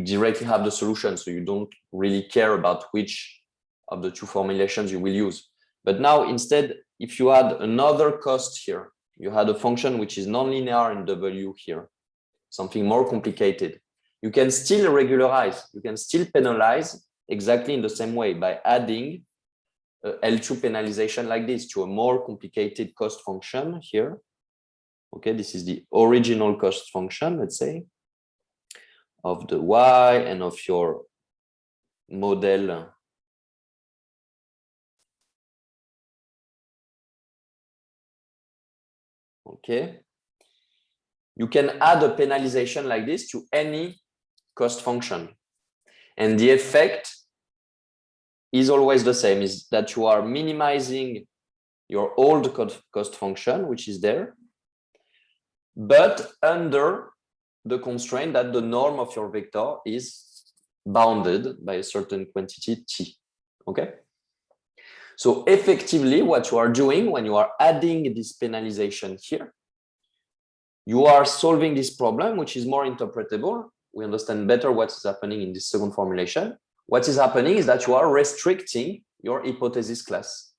directly have the solution. So you don't really care about which of the two formulations you will use. But now instead, if you add another cost here, you had a function which is nonlinear in W here, something more complicated. You can still regularize, you can still penalize exactly in the same way by adding L2 penalization like this to a more complicated cost function here. Okay, this is the original cost function, let's say, of the Y and of your model. Okay. You can add a penalization like this to any cost function. And the effect is always the same, is that you are minimizing your old cost function, which is there, but under the constraint that the norm of your vector is bounded by a certain quantity t. Okay. So effectively, what you are doing when you are adding this penalization here, you are solving this problem, which is more interpretable. We understand better what is happening in this second formulation. What is happening is that you are restricting your hypothesis class.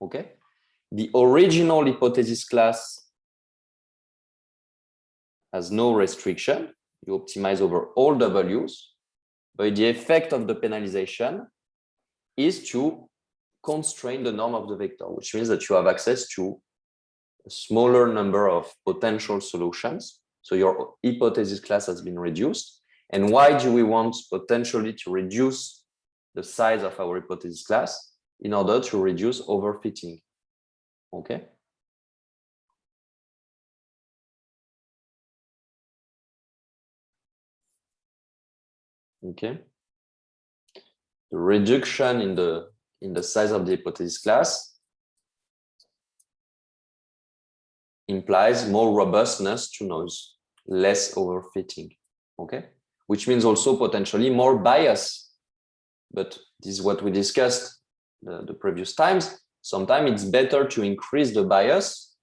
Okay. The original hypothesis class has no restriction. You optimize over all W's, but the effect of the penalization is to constrain the norm of the vector, which means that you have access to a smaller number of potential solutions. So your hypothesis class has been reduced. And why do we want potentially to reduce the size of our hypothesis class? In order to reduce overfitting. Okay. Okay. The reduction in the size of the hypothesis class implies more robustness to noise, less overfitting. Okay. Which means also potentially more bias. But this is what we discussed the previous times. Sometimes it's better to increase the bias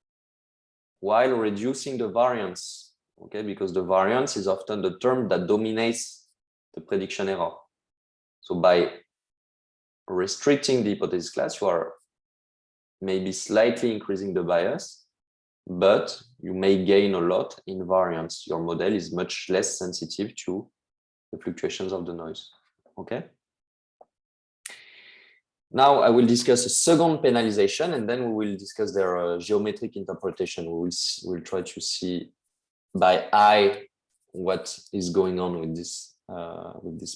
while reducing the variance. Okay, because the variance is often the term that dominates the prediction error. So by restricting the hypothesis class, you are maybe slightly increasing the bias, but you may gain a lot in variance. Your model is much less sensitive to the fluctuations of the noise. Okay. Now I will discuss a second penalization, and then we will discuss their geometric interpretation. We'll try to see by eye what is going on with these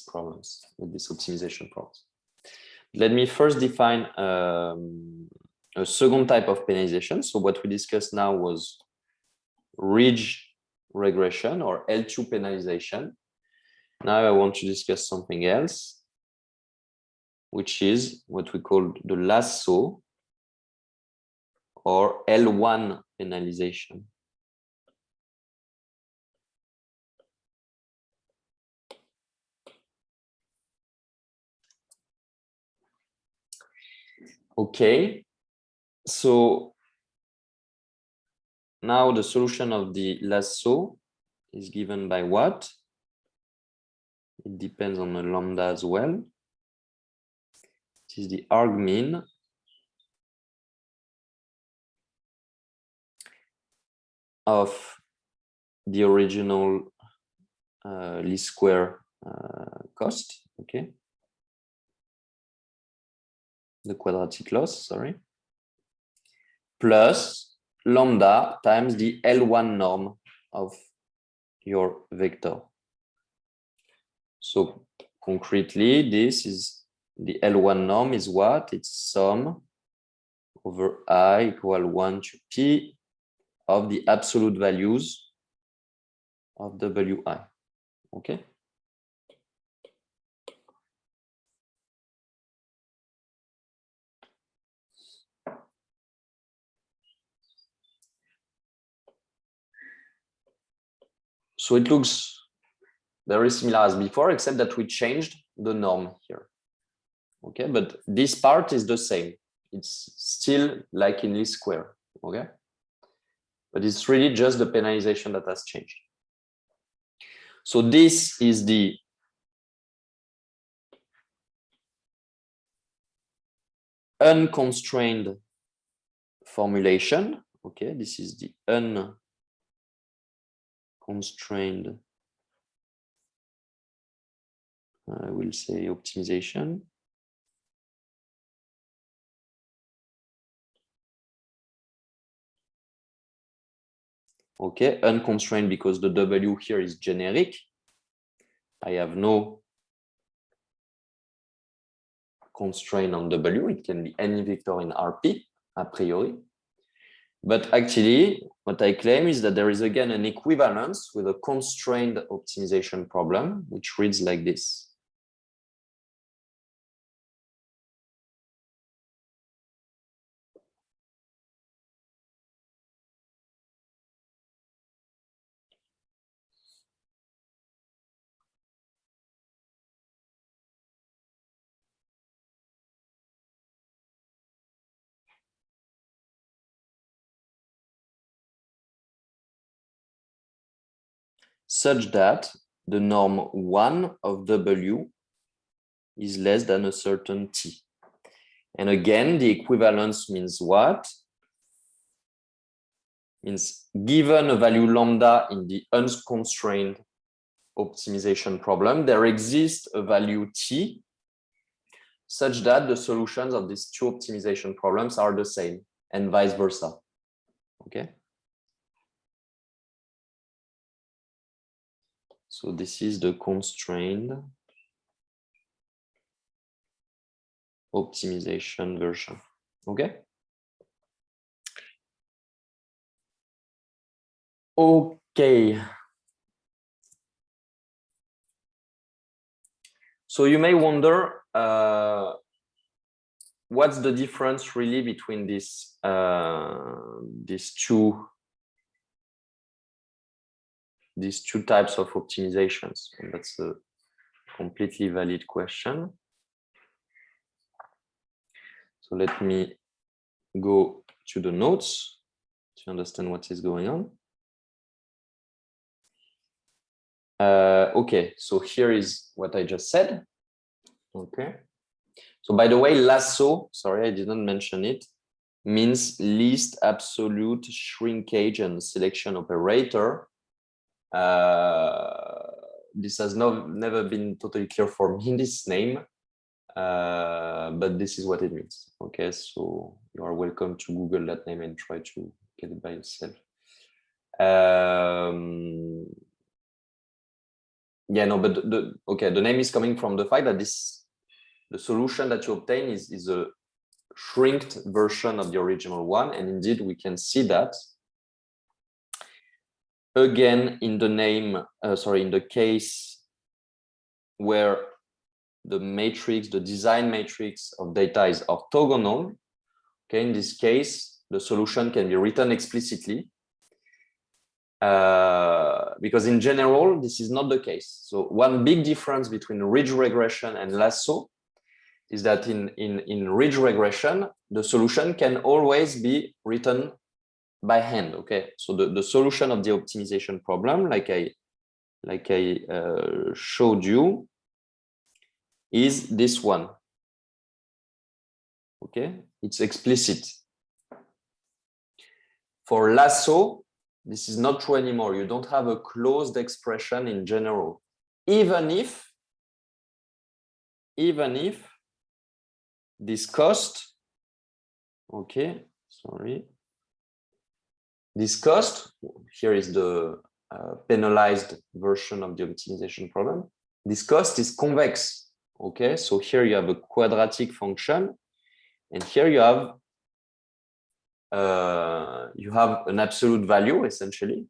problems, with these optimization problems. Let me first define a second type of penalization. So what we discussed now was ridge regression or L2 penalization. Now I want to discuss something else, which is what we call the lasso or L1 penalization. Okay, so now the solution of the lasso is given by what? It depends on the lambda as well. It is the argmin of the original least square cost, okay? The quadratic loss, sorry, plus lambda times the L1 norm of your vector. So concretely, this is the L1 norm is what? It's sum over I equal 1 to P of the absolute values of WI, okay? So it looks very similar as before, except that we changed the norm here. Okay, but this part is the same. It's still like in least square, okay? But it's really just the penalization that has changed. So this is the unconstrained formulation. Okay, this is the unconstrained, I will say optimization. Okay, unconstrained because the W here is generic. I have no constraint on W. It can be any vector in RP a priori. But actually, what I claim is that there is again an equivalence with a constrained optimization problem, which reads like this. Such that the norm 1 of W is less than a certain T. And again, the equivalence means what? Means given a value lambda in the unconstrained optimization problem, there exists a value T such that the solutions of these two optimization problems are the same and vice versa. Okay. So this is the constrained optimization version. Okay. Okay. So you may wonder what's the difference really between these two types of optimizations? And that's a completely valid question. So let me go to the notes to understand what is going on. Okay, so here is what I just said. Okay. So by the way, lasso, sorry, I didn't mention it, means least absolute shrinkage and selection operator. This has never been totally clear for me, this name. but this is what it means. Okay, so you are welcome to Google that name and try to get it by yourself. Yeah, no, but the name is coming from the fact that the solution that you obtain is a shrinked version of the original one, and indeed we can see that again in the name. In the case where the matrix, the design matrix of data is orthogonal. Okay, in this case, the solution can be written explicitly. Because in general, this is not the case. So one big difference between ridge regression and lasso is that in ridge regression, the solution can always be written by hand. Okay, so the solution of the optimization problem, like I showed you, is this one. Okay, it's explicit. For lasso, this is not true anymore. You don't have a closed expression in general, even if this cost, okay, sorry, this cost, here is the penalized version of the optimization problem. This cost is convex. Okay, so here you have a quadratic function, and here you have an absolute value essentially,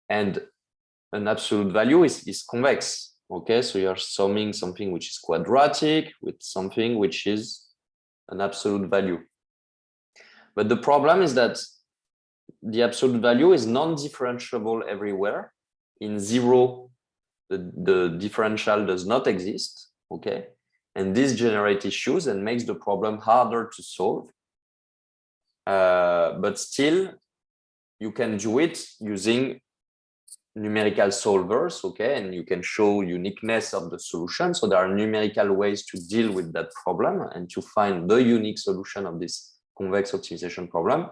and an absolute value is convex. Okay, so you are summing something which is quadratic with something which is an absolute value. But the problem is that the absolute value is non-differentiable everywhere. In zero, the differential does not exist. Okay, and this generates issues and makes the problem harder to solve. But still, you can do it using numerical solvers, okay, and you can show uniqueness of the solution. So there are numerical ways to deal with that problem and to find the unique solution of this convex optimization problem.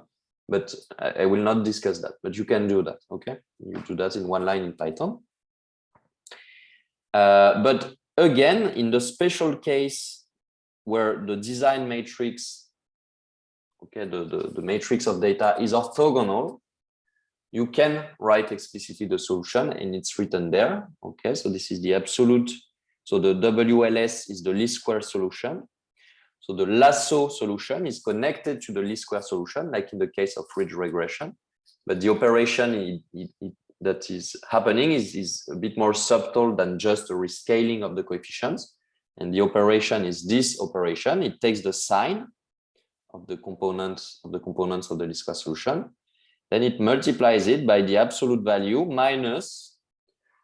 But I will not discuss that, but you can do that, okay? You do that in one line in Python. But again, in the special case where the design matrix, okay, the matrix of data is orthogonal, you can write explicitly the solution and it's written there. Okay, so this is the absolute. So the WLS is the least square solution. So the lasso solution is connected to the least square solution, like in the case of ridge regression. But the operation that is happening is a bit more subtle than just a rescaling of the coefficients. And the operation is this operation. It takes the sign of the components of the least square solution. Then it multiplies it by the absolute value minus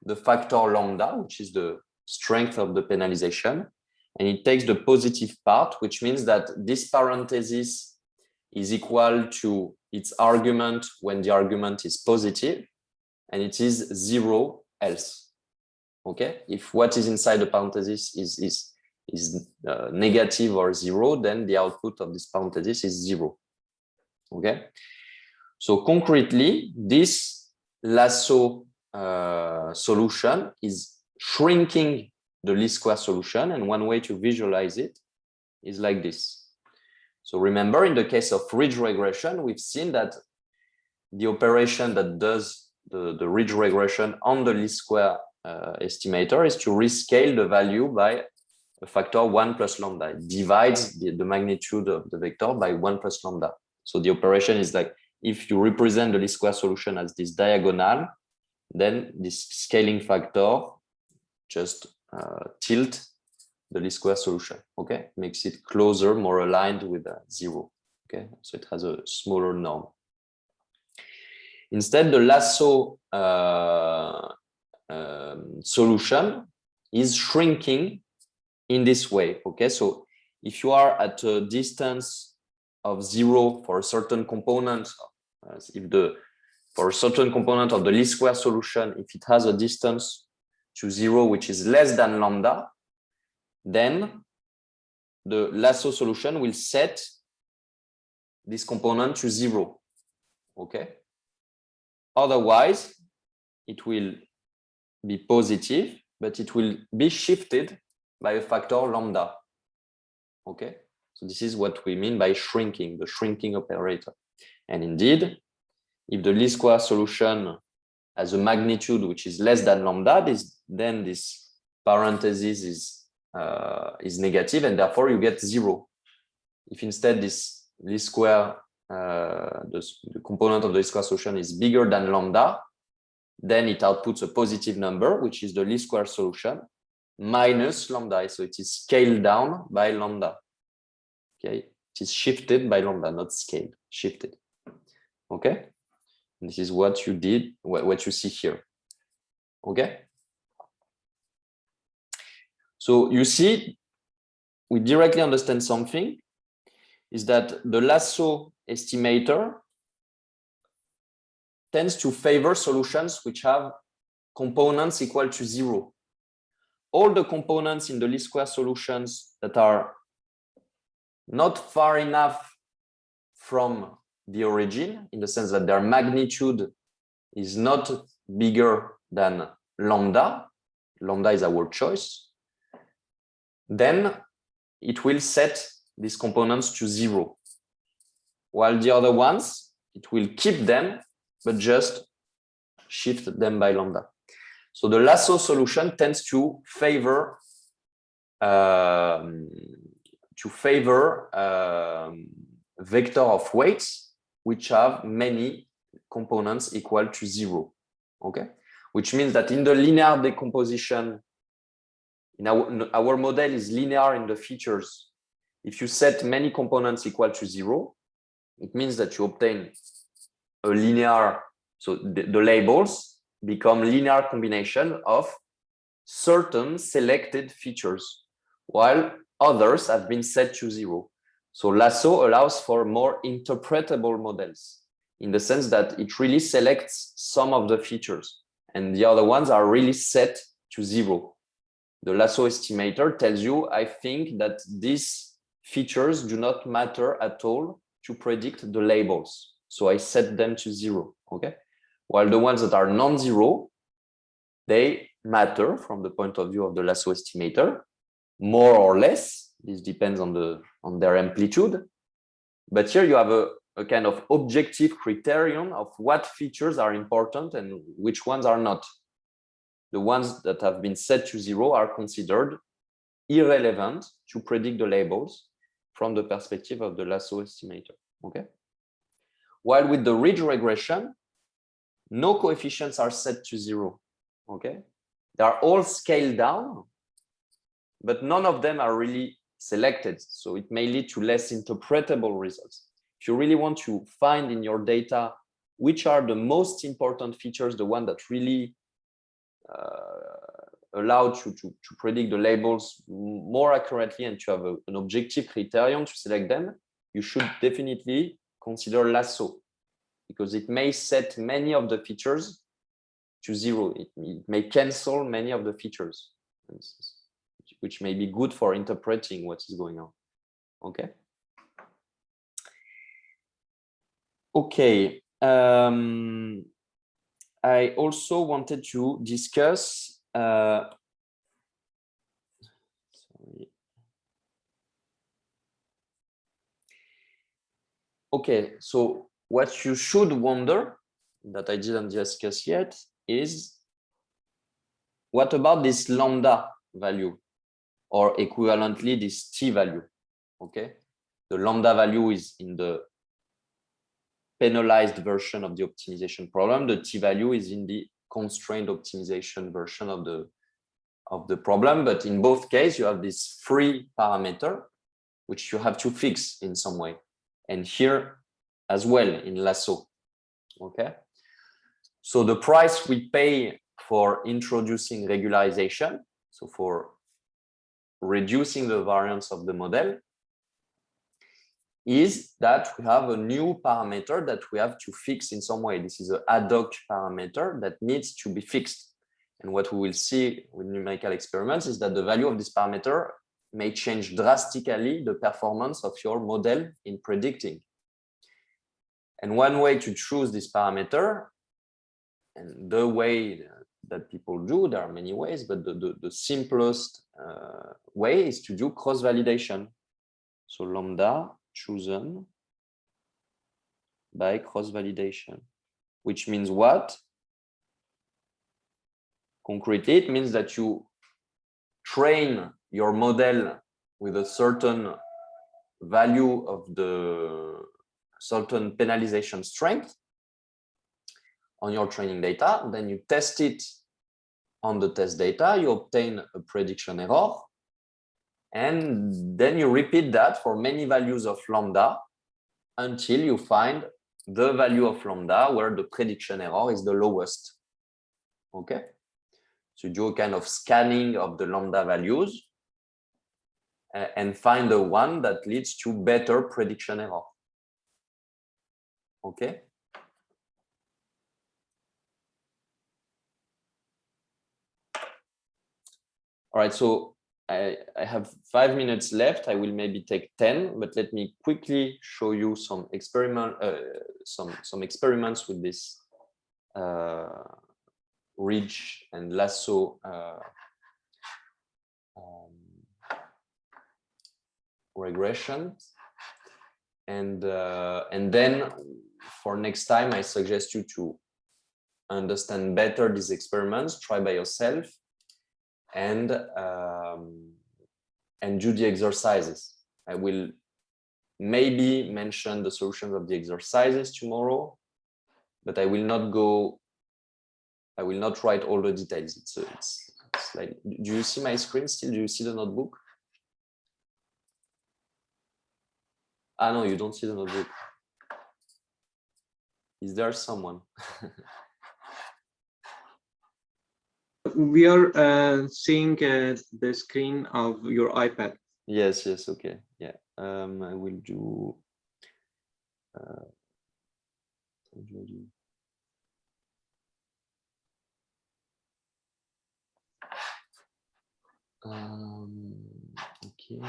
the factor lambda, which is the strength of the penalization. And it takes the positive part, which means that this parenthesis is equal to its argument when the argument is positive, and it is 0 else. Okay, if what is inside the parenthesis is negative or 0, then the output of this parenthesis is 0. Okay. So concretely, this lasso solution is shrinking the least square solution, and one way to visualize it is like this. So remember, in the case of ridge regression, we've seen that the operation that does the ridge regression on the least square estimator is to rescale the value by a factor 1 plus lambda. It divides the magnitude of the vector by 1 plus lambda. So the operation is like, if you represent the least square solution as this diagonal, then this scaling factor just tilt the least square solution. Okay, makes it closer, more aligned with 0. Okay, so it has a smaller norm. Instead, the lasso solution is shrinking in this way. Okay, so if you are at a distance of 0 for a certain component, for a certain component of the least square solution, if it has a distance to 0 which is less than lambda, then the lasso solution will set this component to 0. Okay. Otherwise, it will be positive, but it will be shifted by a factor lambda. Okay, so this is what we mean by shrinking, the shrinking operator. And indeed, if the least square solution has a magnitude which is less than lambda, then this parenthesis is negative, and therefore you get 0. If instead this least square, the component of the least square solution is bigger than lambda, then it outputs a positive number, which is the least square solution, minus lambda. So it is scaled down by lambda. Okay, it is shifted by lambda, not scaled, shifted. Okay, and this is what you did, what you see here. Okay, so you see, we directly understand something, is that the lasso estimator tends to favor solutions which have components equal to 0. All the components in the least square solutions that are not far enough from the origin, in the sense that their magnitude is not bigger than lambda, lambda is our choice, then it will set these components to 0. While the other ones, it will keep them, but just shift them by lambda. So the lasso solution tends to favor vector of weights which have many components equal to 0. Okay, which means that in the linear decomposition, in our model is linear in the features. If you set many components equal to 0, it means that you obtain a linear, so the labels become linear combination of certain selected features, while others have been set to 0. So lasso allows for more interpretable models, in the sense that it really selects some of the features and the other ones are really set to 0. The lasso estimator tells you, I think that these features do not matter at all to predict the labels, so I set them to 0. Okay, while the ones that are non-zero, they matter from the point of view of the lasso estimator, more or less. This depends on their amplitude. But here you have a kind of objective criterion of what features are important and which ones are not. The ones that have been set to 0 are considered irrelevant to predict the labels from the perspective of the lasso estimator. Okay. While with the ridge regression, no coefficients are set to 0. Okay, they are all scaled down, but none of them are really selected. So it may lead to less interpretable results. If you really want to find in your data which are the most important features, the one that really allow to predict the labels more accurately and to have an objective criterion to select them, you should definitely consider lasso, because it may set many of the features to 0. It may cancel many of the features, which may be good for interpreting what is going on. Okay. Okay. I also wanted to discuss okay, so what you should wonder, that I didn't discuss yet, is what about this lambda value, or equivalently this t value? Okay, the lambda value is in the penalized version of the optimization problem. The t value is in the constrained optimization version of the problem. But in both cases, you have this free parameter, which you have to fix in some way. And here as well in lasso. Okay. So the price we pay for introducing regularization, so for reducing the variance of the model, is that we have a new parameter that we have to fix in some way. This is an ad hoc parameter that needs to be fixed. And what we will see with numerical experiments is that the value of this parameter may change drastically the performance of your model in predicting. And one way to choose this parameter, and the way that people do, there are many ways, but the simplest way is to do cross-validation. So lambda chosen by cross-validation, which means what? Concretely, it means that you train your model with a certain value of the certain penalization strength on your training data, then you test it on the test data, you obtain a prediction error, and then you repeat that for many values of lambda until you find the value of lambda where the prediction error is the lowest. Okay, so you do a kind of scanning of the lambda values and find the one that leads to better prediction error. Okay. All right, so I have 5 minutes left. I will maybe take 10, but let me quickly show you some experiments with this ridge and lasso regression, and then for next time, I suggest you to understand better these experiments, try by yourself, and do the exercises. I will maybe mention the solutions of the exercises tomorrow, but I will not write all the details. It's like, do you see my screen still? Do you see the notebook? Ah, no, you don't see the notebook. Is there someone? We are seeing the screen of your iPad. Yes, okay. Yeah, I will do. Okay.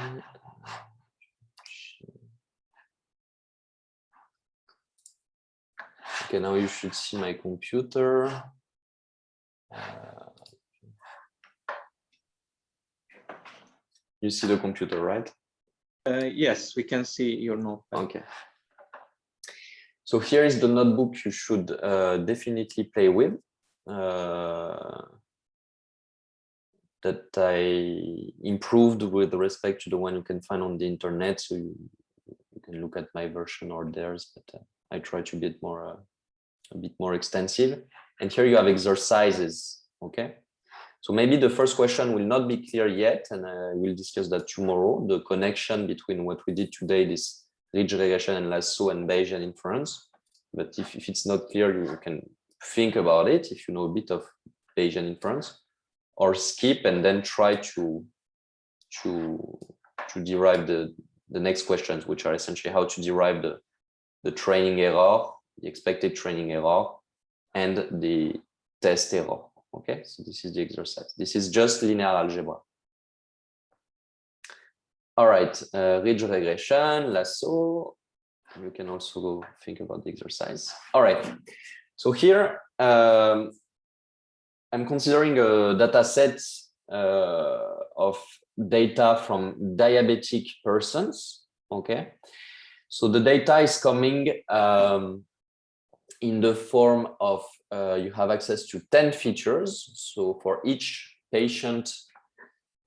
Okay, now you should see my computer. You see the computer, right? Yes, we can see your notepad. Okay. So here is the notebook you should definitely play with. That I improved with respect to the one you can find on the internet. So you can look at my version or theirs, but I try to be a bit more extensive. And here you have exercises, okay? So maybe the first question will not be clear yet, and we'll discuss that tomorrow, the connection between what we did today, this ridge regression and lasso and Bayesian inference. But if it's not clear, you can think about it if you know a bit of Bayesian inference, or skip and then try to derive the next questions, which are essentially how to derive the training error, the expected training error, and the test error. Okay, so this is the exercise. This is just linear algebra. All right, ridge regression, lasso. You can also go think about the exercise. All right, so here I'm considering a data set of data from diabetic persons. Okay, so the data is coming in the form of you have access to 10 features. So for each patient,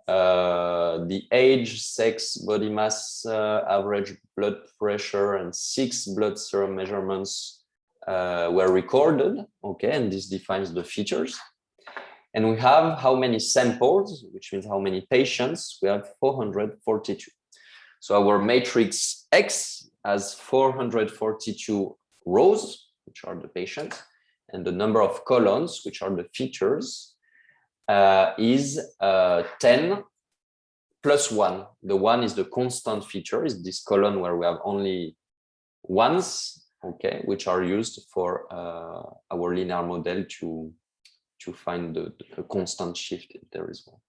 the age, sex, body mass, average blood pressure, and 6 blood serum measurements were recorded. Okay, and this defines the features. And we have how many samples, which means how many patients. We have 442. So our matrix X has 442 rows, which are the patients, and the number of columns, which are the features, is 10 plus 1. The 1 is the constant feature, is this column where we have only ones, okay, which are used for our linear model to find the constant shift if there is one.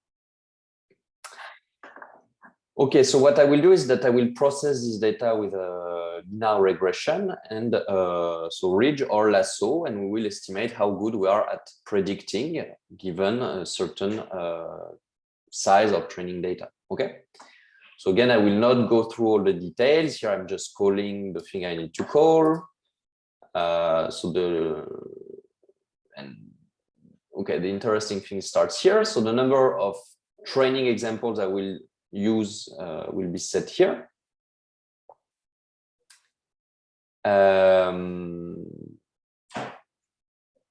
Okay, so what I will do is that I will process this data with a linear regression and so ridge or lasso, and we will estimate how good we are at predicting given a certain size of training data. Okay, So again, I will not go through all the details. Here I'm just calling the thing I need to call. Okay, the interesting thing starts here. So the number of training examples I will use will be set here.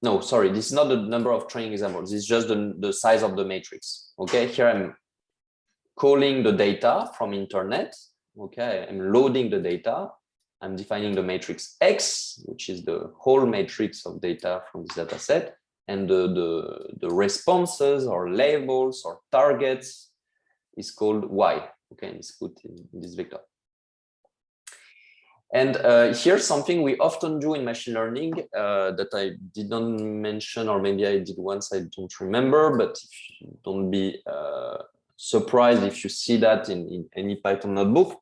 No, sorry, this is not the number of training examples. It's just the size of the matrix. Okay, here I'm calling the data from internet. Okay, I'm loading the data. I'm defining the matrix X, which is the whole matrix of data from this data set. And the responses or labels or targets is called Y. Okay, and it's put in this vector. And here's something we often do in machine learning that I did not mention, or maybe I did once, I don't remember, but don't be surprised if you see that in any Python notebook.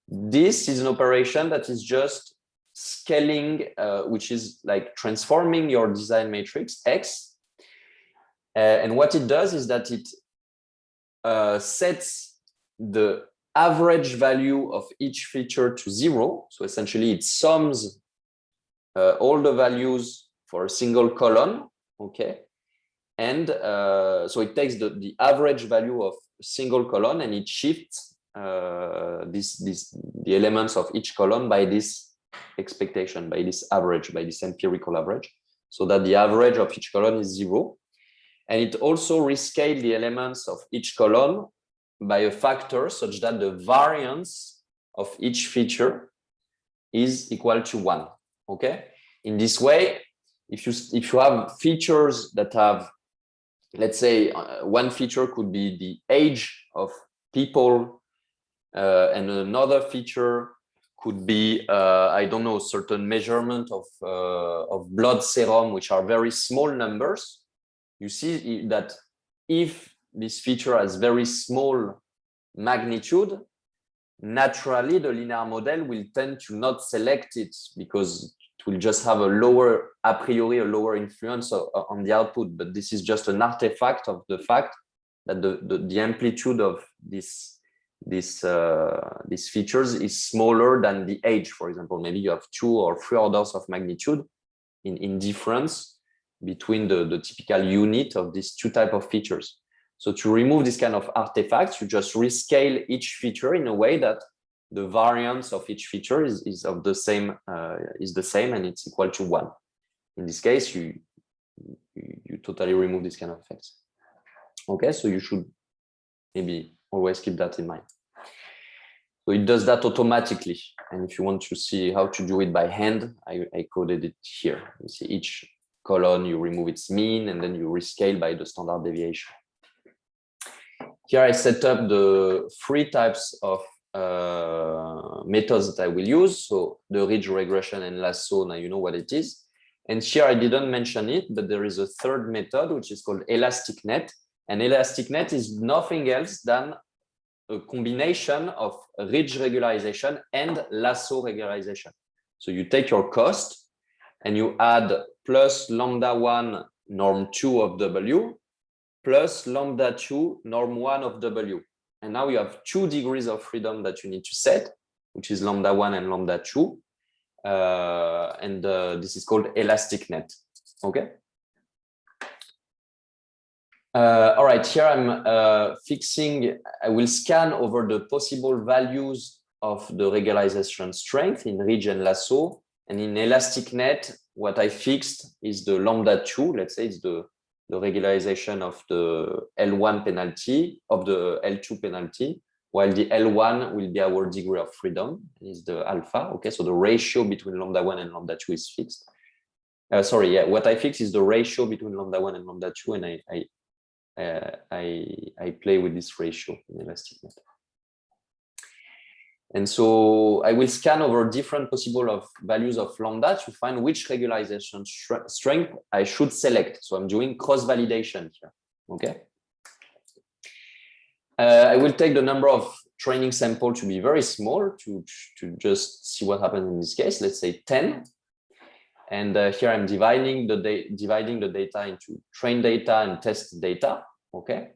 This is an operation that is just scaling, which is like transforming your design matrix X. And what it does is that it sets the average value of each feature to 0. So essentially it sums all the values for a single column, okay? And so it takes the average value of a single column and it shifts the elements of each column by this expectation, by this average, by this empirical average, so that the average of each column is 0. And it also rescales the elements of each column by a factor such that the variance of each feature is equal to 1. Okay. In this way, if you have features that have, let's say, one feature could be the age of people, and another feature could be, I don't know, certain measurement of blood serum, which are very small numbers. You see that if this feature has very small magnitude, naturally the linear model will tend to not select it because it will just have a priori a lower influence on the output. But this is just an artifact of the fact that the amplitude of these features is smaller than the age. For example, maybe you have 2 or 3 orders of magnitude in difference between the typical unit of these two types of features. So to remove this kind of artifacts, you just rescale each feature in a way that the variance of each feature is the same and it's equal to 1. In this case, you totally remove this kind of effects. Okay, so you should maybe always keep that in mind. So it does that automatically. And if you want to see how to do it by hand, I coded it here. You see each column, you remove its mean, and then you rescale by the standard deviation. Here I set up the 3 types of methods that I will use. So the ridge, regression, and lasso, now you know what it is. And here I didn't mention it, but there is a third method, which is called elastic net. And elastic net is nothing else than a combination of ridge regularization and lasso regularization. So you take your cost and you add plus lambda 1 norm 2 of W plus lambda 2 norm 1 of W. And now you have 2 degrees of freedom that you need to set, which is lambda 1 and lambda 2. This is called elastic net. Okay. All right, here I'm fixing, I will scan over the possible values of the regularization strength in ridge and lasso. And in elastic net, what I fixed is the lambda 2, let's say it's the regularization of the L1 penalty, of the L2 penalty, while the L1 will be our degree of freedom, is the alpha. Okay, so the ratio between lambda 1 and lambda 2 is fixed. Sorry, yeah, what I fix is the ratio between lambda 1 and lambda 2, and I play with this ratio in elastic net. And so I will scan over different possible values of lambda to find which regularization strength I should select. So I'm doing cross-validation here, okay? I will take the number of training sample to be very small to just see what happens in this case. Let's say 10. And here I'm dividing the data into train data and test data, okay?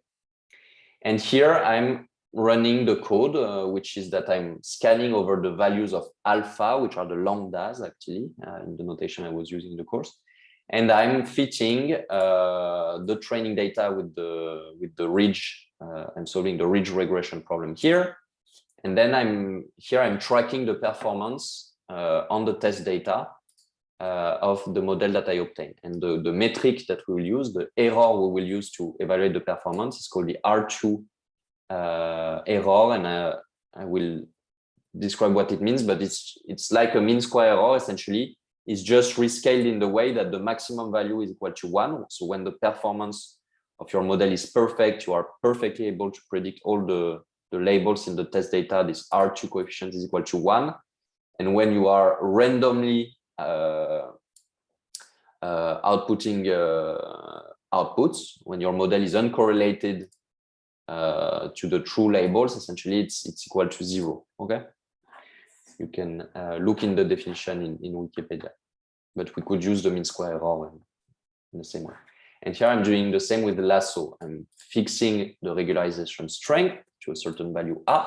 And here I'm running the code, which is that I'm scanning over the values of alpha, which are the lambdas actually, in the notation I was using in the course. And I'm fitting the training data with the ridge. I'm solving the ridge regression problem here. And then I'm tracking the performance on the test data of the model that I obtained. And the metric that we will use, the error we will use to evaluate the performance is called the R2 error. And I will describe what it means, but it's like a mean square error essentially. It's just rescaled in the way that the maximum value is equal to 1. So when the performance of your model is perfect, you are perfectly able to predict all the labels in the test data. This R2 coefficient is equal to 1. And when you are randomly outputting outputs, when your model is uncorrelated to the true labels, essentially it's equal to 0. Okay, you can look in the definition in Wikipedia, but we could use the mean square error in the same way. And here I'm doing the same with the lasso. I'm fixing the regularization strength to a certain value A,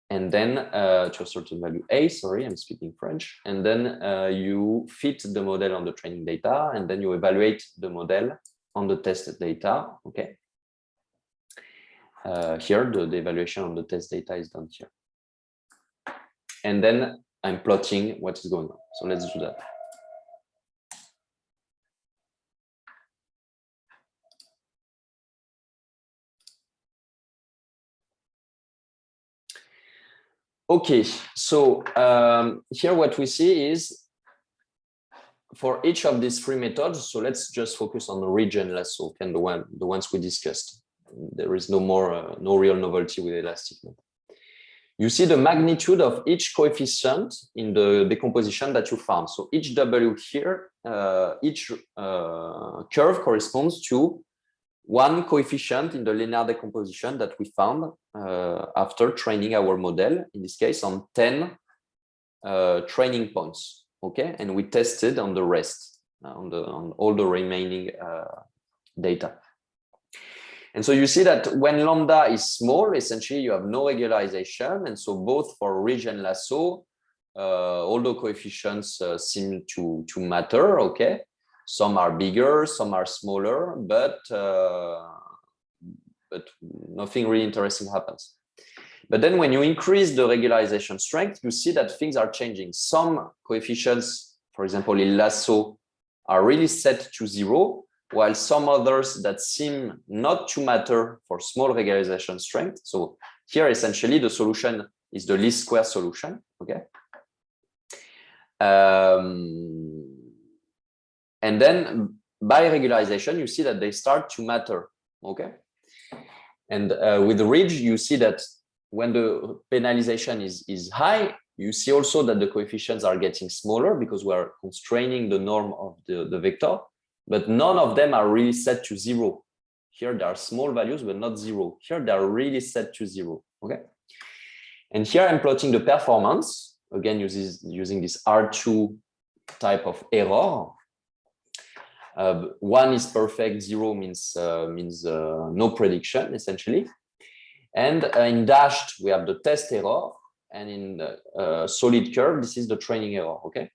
and then to a certain value A, sorry, I'm speaking French. And then you fit the model on the training data, and then you evaluate the model on the test data, okay? Here, the evaluation on the test data is done here. And then I'm plotting what is going on. So let's do that. Okay, so here what we see is for each of these three methods, so let's just focus on the ridge and lasso, and the ones we discussed. There is no real novelty with elastic method. You see the magnitude of each coefficient in the decomposition that you found. So each W here, each curve corresponds to one coefficient in the linear decomposition that we found after training our model, in this case on 10 training points, okay? And we tested on the rest, on all the remaining data. And so you see that when lambda is small, essentially you have no regularization. And so both for ridge and lasso, all the coefficients seem to matter, okay? Some are bigger, some are smaller, but nothing really interesting happens. But then when you increase the regularization strength, you see that things are changing. Some coefficients, for example, in lasso, are really set to 0, while some others that seem not to matter for small regularization strength. So here, essentially, the solution is the least square solution, okay? And then by regularization, you see that they start to matter, okay? And with the ridge, you see that when the penalization is high, you see also that the coefficients are getting smaller because we are constraining the norm of the vector, but none of them are really set to 0. Here, there are small values, but not 0. Here, they are really set to 0, okay? And here I'm plotting the performance, again, using this R2 type of error. 1 is perfect, 0 means no prediction, essentially. And in dashed, we have the test error, and in the solid curve, this is the training error, okay?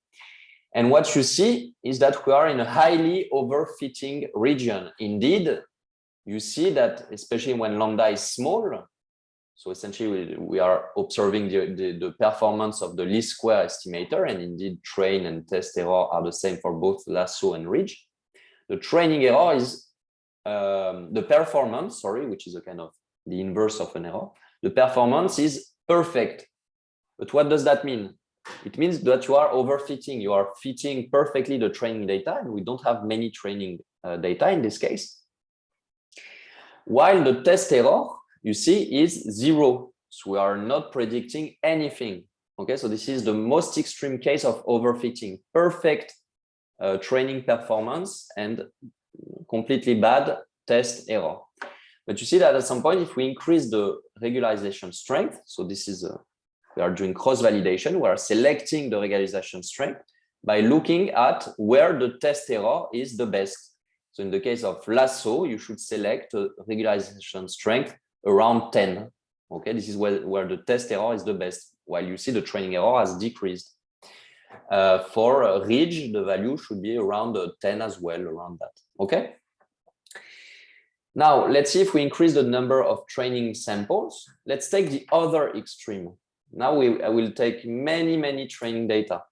And what you see is that we are in a highly overfitting region. Indeed, you see that, especially when lambda is small, so essentially we are observing the performance of the least square estimator, and indeed train and test error are the same for both lasso and ridge. The training error is the performance, sorry, which is a kind of the inverse of an error. The performance is perfect. But what does that mean? It means that you are overfitting. You are fitting perfectly the training data, and we don't have many training data in this case. While the test error, you see, is 0. So we are not predicting anything. Okay, so this is the most extreme case of overfitting. Perfect training performance and completely bad test error. But you see that at some point, if we increase the regularization strength, so this is we are doing cross-validation, we are selecting the regularization strength by looking at where the test error is the best. So in the case of lasso, you should select a regularization strength around 10. Okay, this is where the test error is the best, while you see the training error has decreased. For ridge, the value should be around 10 as well, around that. Okay. Now, let's see if we increase the number of training samples. Let's take the other extreme. Now I will take many training data.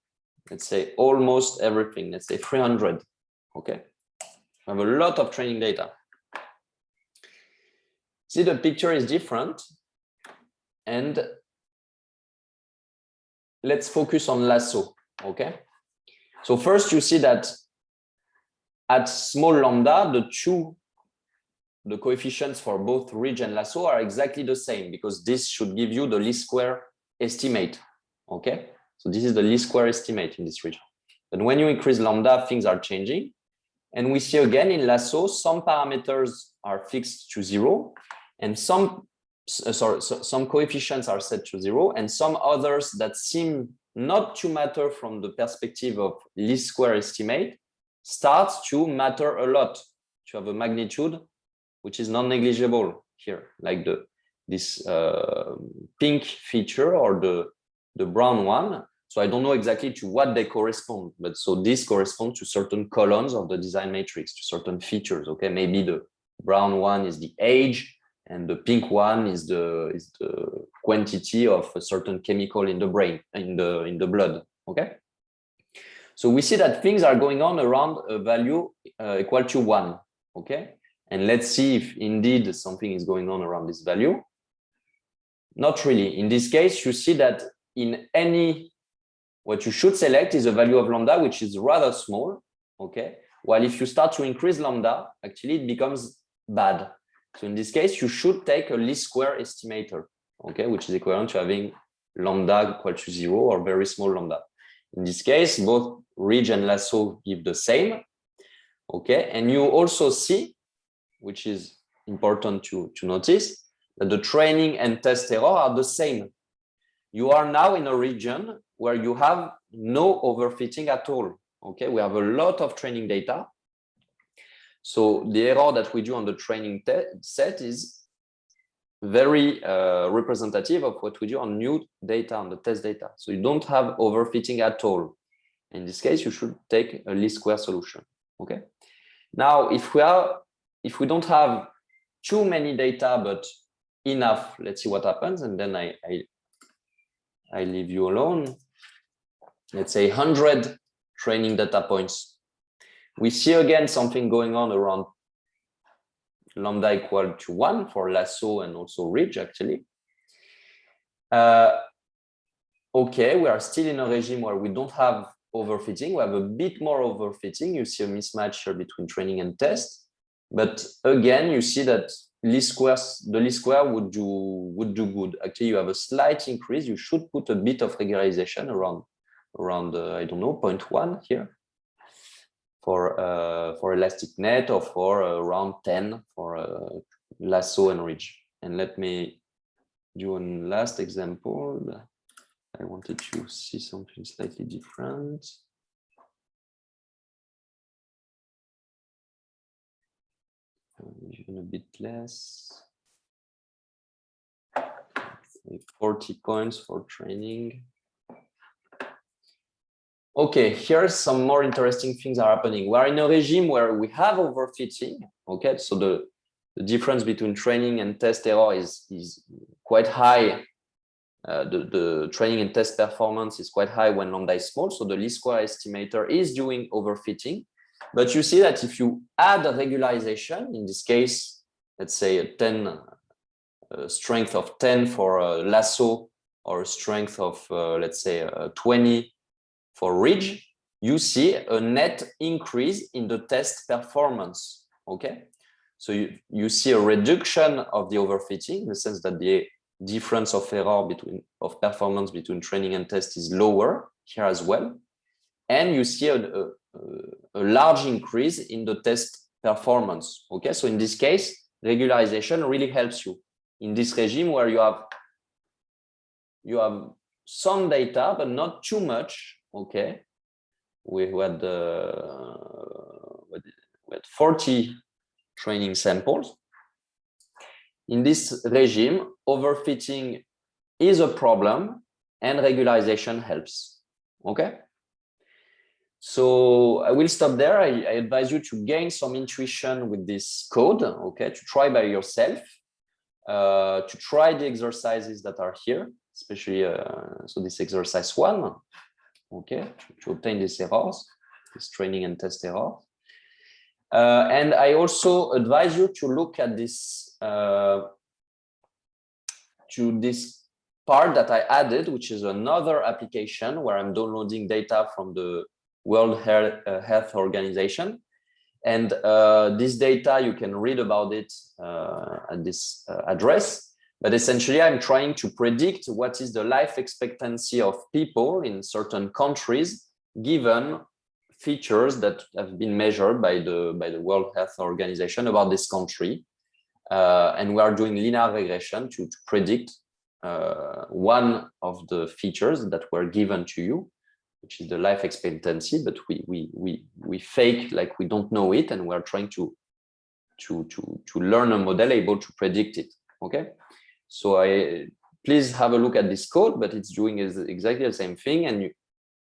Let's say almost everything. Let's say 300. Okay. I have a lot of training data. See, the picture is different. And let's focus on lasso. Okay. So first you see that at small lambda, the coefficients for both ridge and lasso are exactly the same, because this should give you the least square estimate. Okay, so this is the least square estimate in this region. But when you increase lambda, things are changing. And we see again in lasso, some parameters are fixed to 0, and some coefficients are set to 0, and some others that seem not to matter from the perspective of least square estimate starts to matter a lot, to have a magnitude which is non-negligible here, like this pink feature or the brown one. So I don't know exactly to what they correspond, but so this corresponds to certain columns of the design matrix, to certain features. Okay, maybe the brown one is the age, and the pink one is the quantity of a certain chemical in the brain, in the blood. Okay, so we see that things are going on around a value equal to 1. Okay. And let's see if indeed something is going on around this value. Not really. In this case, you see that in what you should select is a value of lambda, which is rather small. Okay. While if you start to increase lambda, actually it becomes bad. So in this case, you should take a least square estimator, okay, which is equivalent to having lambda equal to 0 or very small lambda. In this case, both ridge and lasso give the same. Okay. And you also see, which is important to notice, that the training and test error are the same. You are now in a region where you have no overfitting at all. Okay, we have a lot of training data. So the error that we do on the training set is very representative of what we do on new data, on the test data. So you don't have overfitting at all. In this case, you should take a least square solution. Okay. Now, if we don't have too many data, but enough, let's see what happens. And then I leave you alone. Let's say 100 training data points. We see again something going on around lambda equal to 1 for lasso and also ridge, actually. Okay, we are still in a regime where we don't have overfitting. We have a bit more overfitting. You see a mismatch here between training and test. But again, you see that the least square would do good. Actually, you have a slight increase. You should put a bit of regularization around I don't know, 0.1 here for elastic net, or for around 10 for lasso and ridge. And let me do a last example. I wanted to see something slightly different. Even a bit less. 40 points for training. Okay, here's some more interesting things are happening. We are in a regime where we have overfitting. Okay, so the difference between training and test error is quite high. The training and test performance is quite high when lambda is small. So the least square estimator is doing overfitting. But you see that if you add a regularization, in this case, let's say a strength of 10 for a lasso, or a strength of, let's say, 20 for ridge, you see a net increase in the test performance. Okay, so you see a reduction of the overfitting, in the sense that the difference of error of performance between training and test is lower here as well. And you see a large increase in the test performance. Okay, so in this case, regularization really helps you in this regime where you have some data, but not too much. Okay, we had 40 training samples, in this regime, overfitting is a problem and regularization helps. Okay. So I will stop there. I advise you to gain some intuition with this code, okay, to try by yourself, to try the exercises that are here, especially, so this exercise 1, okay, to obtain these errors, this training and test errors. And I also advise you to look at this, part that I added, which is another application where I'm downloading data from the World Health Organization. And this data, you can read about it at this address. But essentially, I'm trying to predict what is the life expectancy of people in certain countries, given features that have been measured by the World Health Organization about this country. And we are doing linear regression to predict one of the features that were given to you, which is the life expectancy, but we fake like we don't know it, and we're trying to learn a model able to predict it. Okay, so please have a look at this code, but it's doing exactly the same thing. And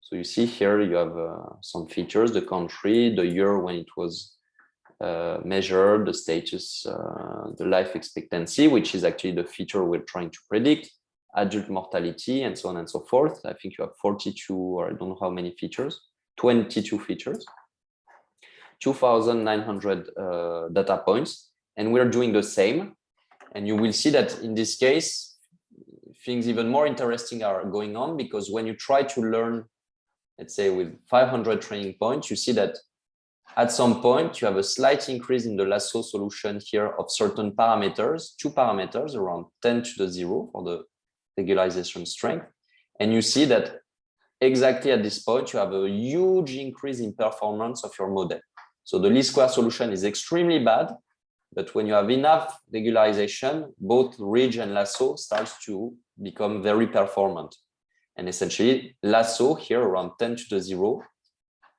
so you see here you have some features: the country, the year when it was measured, the status, the life expectancy, which is actually the feature we're trying to predict, adult mortality, and so on and so forth. I think you have 42, or I don't know how many features, 22 features, 2,900 data points, and we're doing the same. And you will see that in this case, things even more interesting are going on, because when you try to learn, let's say with 500 training points, you see that at some point you have a slight increase in the lasso solution here of certain parameters, 2 parameters around 10 to the 0 for the regularization strength. And you see that exactly at this point, you have a huge increase in performance of your model. So the least square solution is extremely bad, but when you have enough regularization, both ridge and lasso starts to become very performant. And essentially, lasso here around 10 to the 0,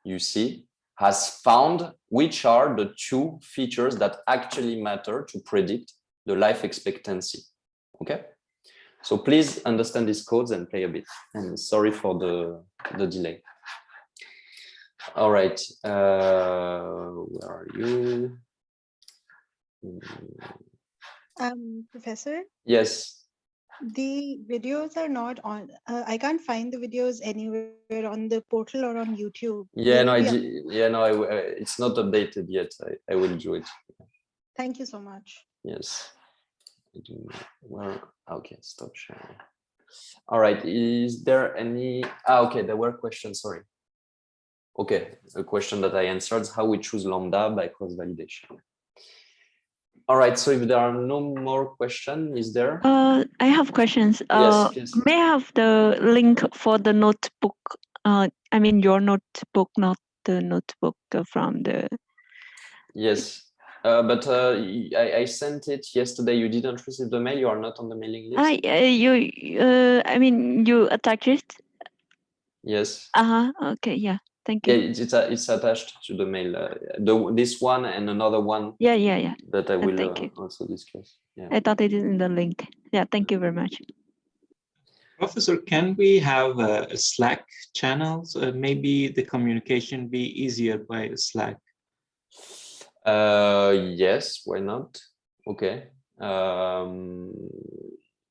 you see, has found which are the 2 features that actually matter to predict the life expectancy. Okay, so please understand these codes and play a bit. And sorry for the delay. All right, where are you? Professor? Yes. The videos are not on, I can't find the videos anywhere on the portal or on YouTube. Yeah, no, it's not updated yet. I will do it. Thank you so much. Yes. Where? Okay, stop sharing. All right, is there any, okay, there were questions, sorry. Okay, a question that I answered, how we choose lambda by cross-validation. All right, so if there are no more questions, is there? I have questions. Yes, please. May I have the link for the notebook? I mean, your notebook, not the notebook from the... Yes, but I sent it yesterday. You didn't receive the mail. You are not on the mailing list. I mean, you attach it? Yes. Okay, yeah. Thank you. Yeah, it's attached to the mail. This one and another one. Yeah. That I will thank you. also discuss. Yeah. I thought it is in the link. Yeah, thank you very much. Professor, can we have a Slack channel? So maybe the communication be easier by Slack. Yes, why not? Okay.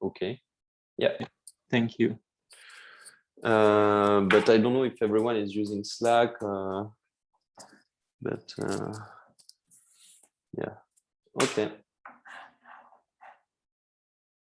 Okay. Yeah. Thank you. But I don't know if everyone is using Slack. But yeah. Okay.